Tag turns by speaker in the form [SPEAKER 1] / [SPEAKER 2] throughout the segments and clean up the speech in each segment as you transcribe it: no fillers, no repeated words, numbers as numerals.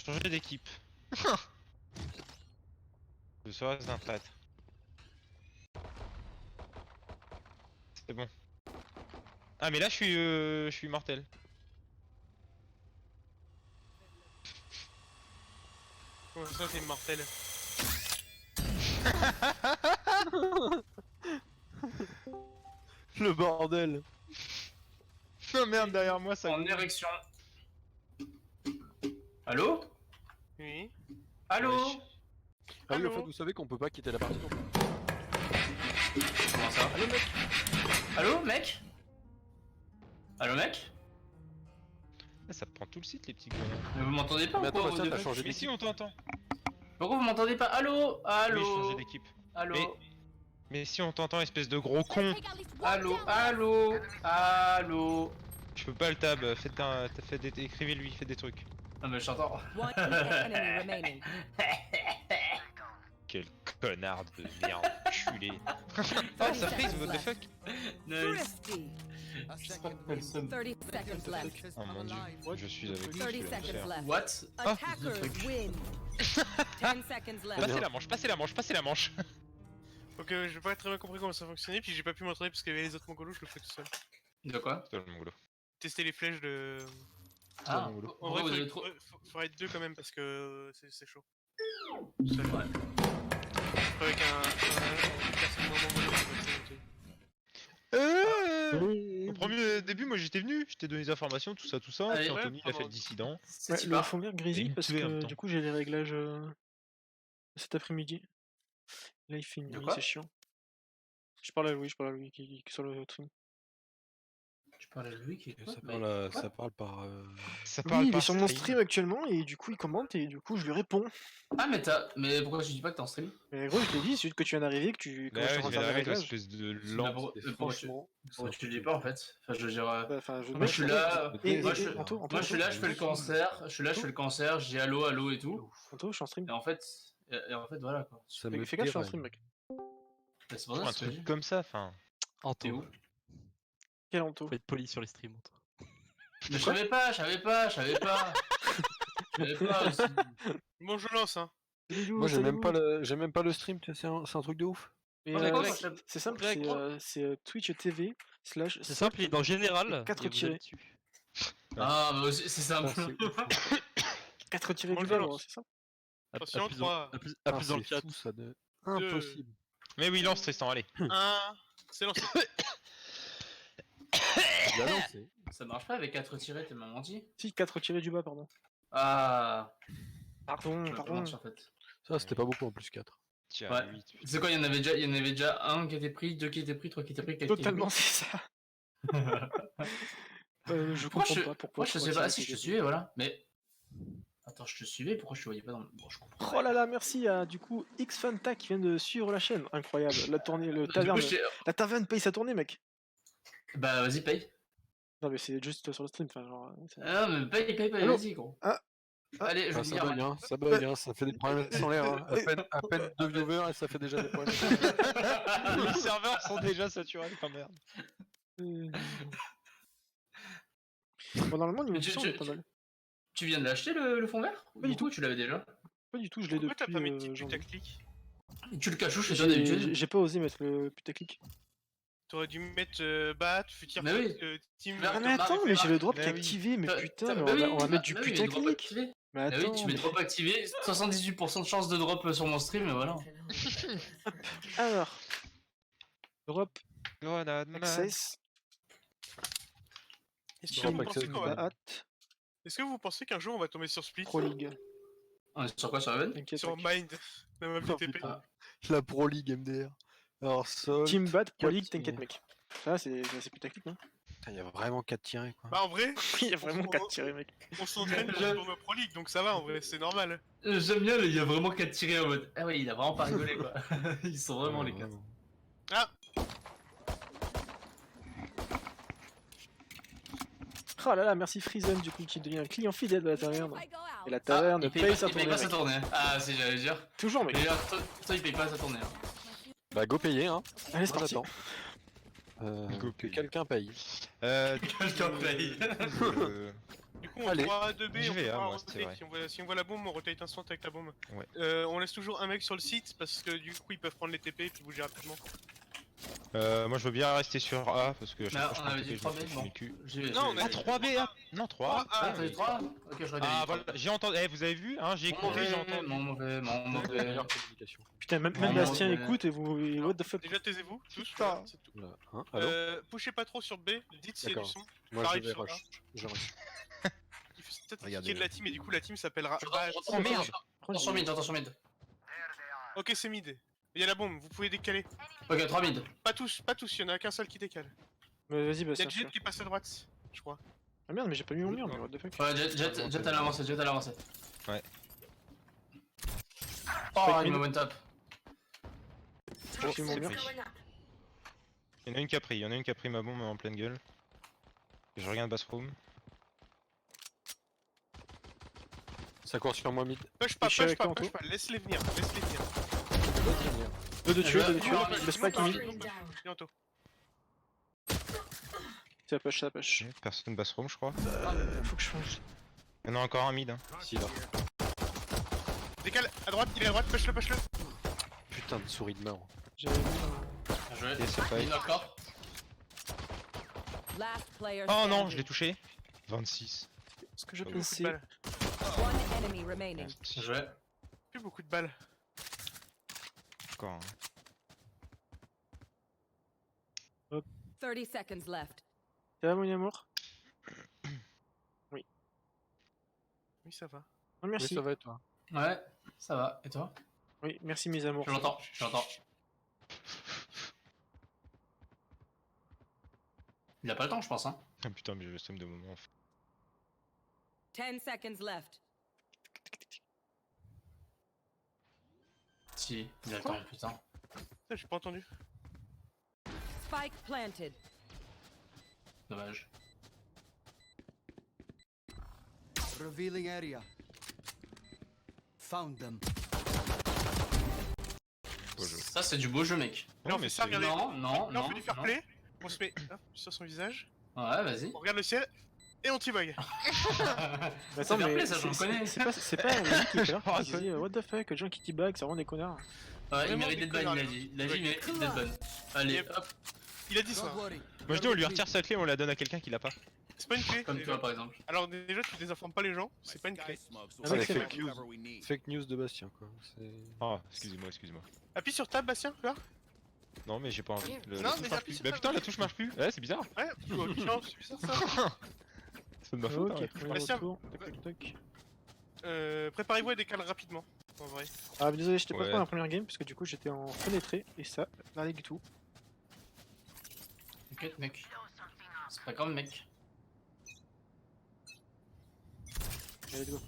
[SPEAKER 1] Changer d'équipe. Je serai un traître. C'est bon. Ah mais là je suis mortel.
[SPEAKER 2] Comment ça c'est mortel?
[SPEAKER 3] Le bordel.
[SPEAKER 1] Oh merde, derrière moi ça.
[SPEAKER 4] En érection. Allô?
[SPEAKER 2] Oui.
[SPEAKER 4] Allô?
[SPEAKER 1] Wesh.
[SPEAKER 3] Ah oui, en
[SPEAKER 2] Allô
[SPEAKER 3] fait, vous savez qu'on peut pas quitter la partie non plus.
[SPEAKER 4] Comment ça?
[SPEAKER 3] Allô, mec.
[SPEAKER 4] Allô, mec? Allô, mec?
[SPEAKER 1] Ah, ça prend tout le site les petits connards.
[SPEAKER 4] Mais vous m'entendez pas
[SPEAKER 3] Mais
[SPEAKER 4] ou quoi,
[SPEAKER 3] attends,
[SPEAKER 4] vous
[SPEAKER 3] Bastien,
[SPEAKER 4] deux?
[SPEAKER 3] t'as changé
[SPEAKER 1] Mais si
[SPEAKER 3] d'équipe.
[SPEAKER 1] on t'entend.
[SPEAKER 4] Pourquoi vous m'entendez pas? Allô? Allô?
[SPEAKER 1] Oui, changer d'équipe.
[SPEAKER 4] Allô?
[SPEAKER 1] Mais si on t'entend espèce de gros con.
[SPEAKER 4] Allô? Allô? Allô?
[SPEAKER 1] Je peux pas le tab, écrivez-lui, faites des trucs.
[SPEAKER 4] Non mais je t'entends.
[SPEAKER 5] One enemy remaining.
[SPEAKER 1] Quel connard de merde, culé. Oh ça freeze, what the fuck?
[SPEAKER 4] Nice.
[SPEAKER 5] Thrifty. 30 seconds left.
[SPEAKER 1] Oh mon dieu, je suis avec
[SPEAKER 5] 30
[SPEAKER 1] lui.
[SPEAKER 5] seconds left.
[SPEAKER 4] What?
[SPEAKER 5] Attackers win. 10 seconds left.
[SPEAKER 1] Passez la manche, passez la manche, passez la manche.
[SPEAKER 2] Ok, j'ai pas très bien compris comment ça fonctionnait, puis j'ai pas pu m'entraîner parce qu'il y avait les autres mongolos, je le fais tout seul.
[SPEAKER 4] De quoi?
[SPEAKER 1] C'est le mongolo.
[SPEAKER 2] Tester les flèches de.
[SPEAKER 4] Ah,
[SPEAKER 2] En vrai,
[SPEAKER 4] vous avez
[SPEAKER 2] faudrait, faudrait être deux quand même parce que c'est chaud.
[SPEAKER 4] Ouais.
[SPEAKER 2] Avec un personne moins mongolo.
[SPEAKER 1] Au premier début, moi j'étais venu, je t'ai donné des informations, tout ça,
[SPEAKER 4] Allez,
[SPEAKER 1] puis
[SPEAKER 2] ouais,
[SPEAKER 1] Anthony il a fait le
[SPEAKER 2] pardon.
[SPEAKER 1] dissident.
[SPEAKER 4] C'est
[SPEAKER 6] Ouais,
[SPEAKER 4] si
[SPEAKER 6] le
[SPEAKER 4] bas.
[SPEAKER 6] fond vert
[SPEAKER 1] Et
[SPEAKER 6] grésille
[SPEAKER 1] une
[SPEAKER 6] parce
[SPEAKER 1] tuée en même
[SPEAKER 6] que
[SPEAKER 1] temps.
[SPEAKER 6] du coup j'ai les réglages cet après-midi. Là il fait une
[SPEAKER 4] De
[SPEAKER 6] nuit,
[SPEAKER 4] quoi?
[SPEAKER 6] c'est chiant. Je parle à Louis, qui est sur le stream.
[SPEAKER 4] Tu parles à lui qui est quoi?
[SPEAKER 3] Ça parle par.
[SPEAKER 1] Ça
[SPEAKER 6] Oui,
[SPEAKER 1] parle
[SPEAKER 6] il est
[SPEAKER 1] par
[SPEAKER 6] sur mon stream actuellement et du coup il commente et du coup je lui réponds.
[SPEAKER 4] Ah mais pourquoi je dis pas que t'es en stream?
[SPEAKER 6] Mais gros, je t'ai dit, c'est juste que tu viens d'arriver, que tu
[SPEAKER 1] Bah
[SPEAKER 6] commences
[SPEAKER 1] ouais,
[SPEAKER 6] à
[SPEAKER 1] je
[SPEAKER 6] faire
[SPEAKER 1] viens
[SPEAKER 6] des
[SPEAKER 1] d'arriver, toi,
[SPEAKER 6] réglages.
[SPEAKER 1] espèce de
[SPEAKER 4] Bah,
[SPEAKER 1] lent.
[SPEAKER 4] pourquoi tu le dis pas en fait? Enfin je veux dire...
[SPEAKER 6] Enfin,
[SPEAKER 4] Moi je suis là,
[SPEAKER 6] Et,
[SPEAKER 4] moi,
[SPEAKER 6] et,
[SPEAKER 4] je,
[SPEAKER 6] et, Anto,
[SPEAKER 4] moi je suis là, je fais le cancer, je suis le cancer, je dis allô, allô et tout.
[SPEAKER 6] Anto, je suis en stream.
[SPEAKER 4] Et en fait voilà quoi.
[SPEAKER 3] Ça
[SPEAKER 6] Fais
[SPEAKER 3] me
[SPEAKER 6] gaffe, je suis en
[SPEAKER 3] déraille.
[SPEAKER 6] stream, mec.
[SPEAKER 4] Bah, c'est pour
[SPEAKER 1] Un
[SPEAKER 4] ça que je te
[SPEAKER 1] truc
[SPEAKER 4] dis.
[SPEAKER 1] comme ça, enfin.
[SPEAKER 4] T'es où?
[SPEAKER 6] Quel Anto?
[SPEAKER 7] Faut être poli sur les streams. Anto.
[SPEAKER 4] Mais je savais pas aussi.
[SPEAKER 2] Bon, je lance, hein.
[SPEAKER 3] Moi, j'ai même pas le stream, tu sais, c'est un truc de ouf.
[SPEAKER 6] Mais,
[SPEAKER 4] Non, mais quoi,
[SPEAKER 6] c'est simple,
[SPEAKER 7] Greg,
[SPEAKER 6] c'est Twitch TV /
[SPEAKER 7] C'est simple, il est dans général.
[SPEAKER 6] 4
[SPEAKER 7] et vous
[SPEAKER 6] tirés.
[SPEAKER 7] allez dessus.
[SPEAKER 4] Ah bah c'est simple.
[SPEAKER 3] Putain, c'est ouf.
[SPEAKER 6] 4 tirés
[SPEAKER 2] Bon,
[SPEAKER 6] du
[SPEAKER 2] je
[SPEAKER 6] bas,
[SPEAKER 2] lance.
[SPEAKER 6] gros, c'est ça?
[SPEAKER 2] Attention,
[SPEAKER 7] plus dans-
[SPEAKER 2] 3,
[SPEAKER 7] à plus
[SPEAKER 3] Ah,
[SPEAKER 7] dans le
[SPEAKER 3] c'est
[SPEAKER 7] chat.
[SPEAKER 3] fou, ça. Impossible.
[SPEAKER 1] Mais oui, lance Tristan, allez.
[SPEAKER 2] 1, c'est lancé.
[SPEAKER 3] Il a lancé.
[SPEAKER 4] Ça marche pas avec 4 tirés, t'es m'as menti.
[SPEAKER 6] Si, 4 tirés du bas, pardon.
[SPEAKER 4] Ah,
[SPEAKER 6] Pardon,
[SPEAKER 4] ça
[SPEAKER 6] pardon.
[SPEAKER 4] marche en fait.
[SPEAKER 3] Ça, c'était pas beaucoup en plus 4.
[SPEAKER 1] Tiens,
[SPEAKER 4] Ouais.
[SPEAKER 1] 8.
[SPEAKER 4] Tu sais quoi, il y en avait déjà un qui était pris, deux qui étaient pris, trois qui étaient pris, quatre
[SPEAKER 6] Totalement, c'est ça. Je
[SPEAKER 4] Pourquoi
[SPEAKER 6] comprends pas pourquoi.
[SPEAKER 4] Moi je sais pas, si je te suivais, voilà. Mais. Attends, je te suivais, pourquoi je te voyais pas dans le. Bon, je comprends.
[SPEAKER 6] Oh là là, merci à du coup Xfanta qui vient de suivre la chaîne. Incroyable. La tournée, le
[SPEAKER 4] Du
[SPEAKER 6] taverne.
[SPEAKER 4] coup,
[SPEAKER 6] La taverne paye sa tournée, mec.
[SPEAKER 4] Bah vas-y, paye.
[SPEAKER 6] Non, mais c'est juste sur le stream. Enfin, genre,
[SPEAKER 4] Ah non, mais paye,
[SPEAKER 6] Allô
[SPEAKER 4] vas-y, gros.
[SPEAKER 6] Ah.
[SPEAKER 4] Allez, je
[SPEAKER 3] Ah,
[SPEAKER 4] vais
[SPEAKER 3] ça
[SPEAKER 4] dire.
[SPEAKER 3] bug, hein, ça bug, hein, ça fait des problèmes sans l'air. Hein. À peine 2 viewers et ça fait déjà des problèmes.
[SPEAKER 1] Les serveurs sont déjà saturés, quand merde.
[SPEAKER 6] Bon, normalement, niveau
[SPEAKER 4] Mais
[SPEAKER 6] du son, on est pas mal.
[SPEAKER 4] Tu viens de l'acheter le fond vert?
[SPEAKER 6] Pas du
[SPEAKER 4] tout, tu l'avais déjà.
[SPEAKER 6] Pas du tout, je l'ai
[SPEAKER 2] Pourquoi t'as
[SPEAKER 6] depuis.
[SPEAKER 2] pas mis de petit
[SPEAKER 6] janvier.
[SPEAKER 2] putaclic?
[SPEAKER 4] Et tu le caches où chez toi d'habitude?
[SPEAKER 6] J'ai pas osé mettre le putaclic.
[SPEAKER 2] T'aurais dû mettre bat, futur
[SPEAKER 4] Mais oui.
[SPEAKER 2] team.
[SPEAKER 4] Mais
[SPEAKER 6] Ah, mais attends, mais j'ai le drop
[SPEAKER 1] Bah
[SPEAKER 6] qui est
[SPEAKER 1] oui.
[SPEAKER 6] activé, mais putain, mais
[SPEAKER 4] Bah oui,
[SPEAKER 6] on va mettre du
[SPEAKER 4] bah oui, mais drop
[SPEAKER 6] putaclic.
[SPEAKER 4] activé.
[SPEAKER 6] Mais
[SPEAKER 4] Bah
[SPEAKER 6] attends.
[SPEAKER 4] oui, tu mets drop activé, 78% de chance de drop sur mon stream, et voilà.
[SPEAKER 6] Alors. Drop
[SPEAKER 1] Grenade, man.
[SPEAKER 6] access.
[SPEAKER 2] Est-ce que,
[SPEAKER 3] Drop
[SPEAKER 2] vous
[SPEAKER 3] access,
[SPEAKER 2] pensez qu'on va-
[SPEAKER 6] Baat,
[SPEAKER 2] est-ce que vous pensez qu'un jour on va tomber sur Split?
[SPEAKER 6] Pro League.
[SPEAKER 4] On est sur quoi, sur Even?
[SPEAKER 6] T'inquiète.
[SPEAKER 2] Sur
[SPEAKER 6] mec.
[SPEAKER 2] Mind, la map
[SPEAKER 3] Oh,
[SPEAKER 2] BTP.
[SPEAKER 3] putain. La Pro League MDR. Alors, Sol.
[SPEAKER 6] Team Bat, Pro
[SPEAKER 3] quatre
[SPEAKER 6] League, t'inquiète,
[SPEAKER 3] tirés.
[SPEAKER 6] mec. Ça, c'est putaclic, non?
[SPEAKER 3] Il y a vraiment 4 tirés, quoi.
[SPEAKER 2] Bah en vrai,
[SPEAKER 6] Il y a vraiment 4 tirés, mec.
[SPEAKER 2] on s'entraîne pour le tournoi Pro League, donc ça va en vrai, c'est normal.
[SPEAKER 4] J'aime bien, il y a vraiment 4 tirés en mode. Ah ouais, il a vraiment pas rigolé quoi. Ils sont vraiment les 4.
[SPEAKER 2] Ah,
[SPEAKER 6] Oh là là, merci Freezen, du coup, qui devient un client fidèle de la taverne.
[SPEAKER 5] I go out.
[SPEAKER 6] Et la taverne
[SPEAKER 4] il
[SPEAKER 6] paye sa
[SPEAKER 4] il paye
[SPEAKER 6] tournée,
[SPEAKER 4] pas sa
[SPEAKER 6] mec.
[SPEAKER 4] tournée. Ah, si j'allais dire.
[SPEAKER 6] Toujours, mec.
[SPEAKER 4] D'ailleurs, toi, il paye pas sa tournée. Hein.
[SPEAKER 3] Bah, go payer, hein.
[SPEAKER 6] Allez, c'est
[SPEAKER 3] Moi,
[SPEAKER 6] parti.
[SPEAKER 3] j'attends.
[SPEAKER 1] Go
[SPEAKER 3] Que
[SPEAKER 1] payer.
[SPEAKER 3] quelqu'un paye.
[SPEAKER 4] Quelqu'un paye.
[SPEAKER 1] euh,
[SPEAKER 2] du coup coup, on
[SPEAKER 3] Allez.
[SPEAKER 2] 3 2B,
[SPEAKER 1] J'y
[SPEAKER 2] on
[SPEAKER 1] vais,
[SPEAKER 2] peut
[SPEAKER 1] hein,
[SPEAKER 2] pas
[SPEAKER 1] moi, c'est
[SPEAKER 2] rotate. Si on voit la bombe, on rotate instant avec la bombe.
[SPEAKER 1] Ouais.
[SPEAKER 2] On laisse toujours un mec sur le site parce que du coup, ils peuvent prendre les TP et puis bouger rapidement.
[SPEAKER 1] Moi je veux bien rester sur A parce que à chaque
[SPEAKER 4] Mais
[SPEAKER 1] fois
[SPEAKER 4] on
[SPEAKER 1] je
[SPEAKER 4] avait
[SPEAKER 1] prends
[SPEAKER 4] dit
[SPEAKER 1] TP,
[SPEAKER 4] 3
[SPEAKER 1] je me
[SPEAKER 4] B,
[SPEAKER 1] fais
[SPEAKER 4] bon.
[SPEAKER 1] le cul.
[SPEAKER 4] J'y vais.
[SPEAKER 2] Non, on a
[SPEAKER 1] Ah
[SPEAKER 2] dit
[SPEAKER 1] 3B ah non 3
[SPEAKER 2] Ah,
[SPEAKER 4] T'as dit 3? Ok, je regarde.
[SPEAKER 1] Ah voilà, j'ai entendu, vous avez vu hein, j'ai écouté, j'ai entendu.
[SPEAKER 4] Mon mauvais.
[SPEAKER 3] Meilleure communication.
[SPEAKER 6] Putain, même
[SPEAKER 4] Non,
[SPEAKER 6] Bastien
[SPEAKER 4] mais-
[SPEAKER 6] écoute et vous. et what the fuck.
[SPEAKER 2] Déjà, taisez-vous, tous,
[SPEAKER 1] Putain.
[SPEAKER 2] voilà, c'est tout.
[SPEAKER 3] Là, hein, allô
[SPEAKER 2] Pushez pas trop sur B, dites s'il y a du
[SPEAKER 3] D'accord.
[SPEAKER 2] son.
[SPEAKER 3] Moi
[SPEAKER 2] ça
[SPEAKER 3] je
[SPEAKER 2] arrive
[SPEAKER 3] vais
[SPEAKER 2] sur
[SPEAKER 3] rush. Je rush.
[SPEAKER 2] Il faut peut-être
[SPEAKER 3] Regardez.
[SPEAKER 2] expliquer de la team et du coup, la team s'appellera.
[SPEAKER 1] Oh merde.
[SPEAKER 4] Attention mid, attention mid.
[SPEAKER 2] Ok, c'est mid. Il y a la bombe, vous pouvez décaler.
[SPEAKER 4] Ok, 3 mid.
[SPEAKER 2] Pas tous, il y en a qu'un seul qui décale.
[SPEAKER 6] Vas-y,
[SPEAKER 2] Il y a
[SPEAKER 6] Bastien.
[SPEAKER 2] Jet qui passe à droite, je crois.
[SPEAKER 6] Ah merde, mais j'ai pas mis mon mur, mais what the fuck.
[SPEAKER 4] Ouais, Jet à l'avancée, Jet à l'avancée.
[SPEAKER 1] Ouais.
[SPEAKER 4] Oh, il me one top.
[SPEAKER 6] J'ai mis mon mur.
[SPEAKER 1] Il y en a une qui a pris ma bombe en pleine gueule. Je regarde bathroom.
[SPEAKER 3] Ça court sur moi mid.
[SPEAKER 2] Push pas,
[SPEAKER 6] Je suis avec toi,
[SPEAKER 2] push
[SPEAKER 6] Anto.
[SPEAKER 2] pas, laisse-les venir, laisse-les venir.
[SPEAKER 6] 2 de tuer, 2 de tuer.
[SPEAKER 4] Non,
[SPEAKER 6] Le spike est mid.
[SPEAKER 2] Bientôt.
[SPEAKER 6] Ça push, ça push.
[SPEAKER 1] Personne bathroom je crois.
[SPEAKER 6] Faut que je change.
[SPEAKER 1] Il y en a encore un mid hein.
[SPEAKER 3] Si là.
[SPEAKER 2] Décale, à droite, il est à droite, push-le.
[SPEAKER 3] Putain de souris de mort.
[SPEAKER 6] J'avais mis
[SPEAKER 4] Bien joué.
[SPEAKER 1] Et c'est pas.
[SPEAKER 4] Il encore.
[SPEAKER 5] Last player
[SPEAKER 1] Oh non,
[SPEAKER 5] standing.
[SPEAKER 1] je l'ai touché. 26.
[SPEAKER 6] ce que je
[SPEAKER 2] Beaucoup de
[SPEAKER 6] pensais.
[SPEAKER 2] balles.
[SPEAKER 5] One enemy remaining.
[SPEAKER 4] Bien joué.
[SPEAKER 2] Plus beaucoup de balles.
[SPEAKER 1] Encore.
[SPEAKER 5] 30 seconds left.
[SPEAKER 6] Ça va, mon amour?
[SPEAKER 2] Oui, ça va.
[SPEAKER 6] Non,
[SPEAKER 3] Oui,
[SPEAKER 6] merci.
[SPEAKER 3] ça va et toi?
[SPEAKER 4] Ouais, ça va. Et toi?
[SPEAKER 6] Oui, merci, mes amours.
[SPEAKER 4] Je l'entends, je l'entends. Il a pas le temps, je pense, hein.
[SPEAKER 1] Ah putain mais j'ai le seum de moment.
[SPEAKER 5] 10 seconds left.
[SPEAKER 4] Si, il a le temps, putain.
[SPEAKER 2] Putain, j'ai pas entendu.
[SPEAKER 5] Spike planted.
[SPEAKER 4] Dommage.
[SPEAKER 8] Revealing area. Found them.
[SPEAKER 4] Ça, c'est du beau jeu, mec.
[SPEAKER 2] Là, on fait ça, regardez.
[SPEAKER 4] Non, non,
[SPEAKER 2] Là, on
[SPEAKER 4] non.
[SPEAKER 2] fait du fair
[SPEAKER 4] non.
[SPEAKER 2] play. On se met hop, sur son visage.
[SPEAKER 4] Ouais, vas-y.
[SPEAKER 2] On regarde le ciel. Et on t-bug.
[SPEAKER 6] Mais
[SPEAKER 4] C'est fair play, ça, j'en connais.
[SPEAKER 6] C'est pas lui qui est là qui dit what the fuck, les gens qui t-bag, c'est vraiment des connards.
[SPEAKER 4] Ouais, il
[SPEAKER 2] Vraiment
[SPEAKER 4] mérite d'être
[SPEAKER 2] des
[SPEAKER 4] ban, il a
[SPEAKER 2] connards,
[SPEAKER 4] dit. Il a dit, il mérite d'être ban. Allez,
[SPEAKER 2] Yep.
[SPEAKER 4] hop,
[SPEAKER 2] Il a dit ça.
[SPEAKER 8] Don't worry.
[SPEAKER 1] Moi je dis on lui retire sa clé, on la donne à quelqu'un qui l'a pas.
[SPEAKER 2] C'est pas une clé.
[SPEAKER 4] comme
[SPEAKER 2] déjà.
[SPEAKER 4] toi, par exemple.
[SPEAKER 2] Alors, déjà, tu désinformes pas les gens. C'est pas une clé.
[SPEAKER 6] Avec
[SPEAKER 3] c'est
[SPEAKER 6] ses
[SPEAKER 3] fake news. Fake news de Bastien quoi. C'est.
[SPEAKER 1] Oh excusez-moi.
[SPEAKER 2] Appuie sur tab, Bastien, là.
[SPEAKER 1] Non mais j'ai pas envie.
[SPEAKER 2] Non,
[SPEAKER 1] La touche
[SPEAKER 2] mais
[SPEAKER 1] marche
[SPEAKER 2] appuie
[SPEAKER 1] plus.
[SPEAKER 2] sur
[SPEAKER 1] Bah
[SPEAKER 2] tab.
[SPEAKER 1] putain la touche marche plus. Ouais c'est bizarre.
[SPEAKER 2] Ouais, tiens, c'est bizarre ça.
[SPEAKER 1] C'est de ma faute.
[SPEAKER 6] Ok,
[SPEAKER 1] hein.
[SPEAKER 6] on est de
[SPEAKER 2] Bastien.
[SPEAKER 6] retour. Tac, tac, tac.
[SPEAKER 2] Préparez-vous à décaler rapidement. En vrai.
[SPEAKER 6] Ah, désolé, j'étais pas
[SPEAKER 1] Ouais.
[SPEAKER 6] dans la première game parce que du coup j'étais en pénétré et ça, n'allait du tout.
[SPEAKER 4] T'inquiète, mec. C'est pas grave, mec.
[SPEAKER 6] Allez, let's go.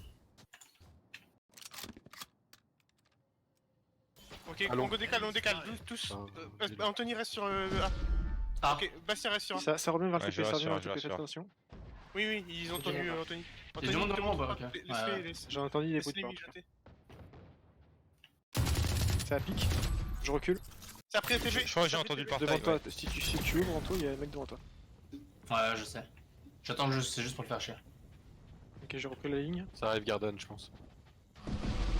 [SPEAKER 2] Ok,
[SPEAKER 3] Allons.
[SPEAKER 2] on décale, tous. Anthony reste sur A.
[SPEAKER 4] Ah,
[SPEAKER 2] Ok, Bastien reste sur A.
[SPEAKER 6] Ça revient vers le
[SPEAKER 1] Ouais,
[SPEAKER 6] TP,
[SPEAKER 1] je
[SPEAKER 6] ça
[SPEAKER 1] rassure,
[SPEAKER 6] revient vers le
[SPEAKER 1] je
[SPEAKER 6] TP,
[SPEAKER 1] rassure.
[SPEAKER 6] faites attention.
[SPEAKER 2] Oui, ils ont entendu
[SPEAKER 6] Ok.
[SPEAKER 2] Anthony.
[SPEAKER 4] Il y a du monde
[SPEAKER 2] te
[SPEAKER 4] devant,
[SPEAKER 2] montre
[SPEAKER 4] bah,
[SPEAKER 2] pas.
[SPEAKER 4] ok.
[SPEAKER 2] Laisse-les,
[SPEAKER 4] Ouais.
[SPEAKER 2] laisse.
[SPEAKER 6] J'ai entendu des bruits de
[SPEAKER 2] Laisse-les
[SPEAKER 6] porte.
[SPEAKER 2] mijoter.
[SPEAKER 6] Ça pique. Je recule.
[SPEAKER 2] C'est après TP.
[SPEAKER 1] Je crois que j'ai entendu le portail.
[SPEAKER 6] Devant toi,
[SPEAKER 1] ouais.
[SPEAKER 6] si tu ouvres en toi, il y a un mec devant toi.
[SPEAKER 4] Ouais, je sais. J'attends juste, c'est juste pour le faire chier.
[SPEAKER 6] Ok, j'ai repris la ligne.
[SPEAKER 3] Ça arrive Garden je pense.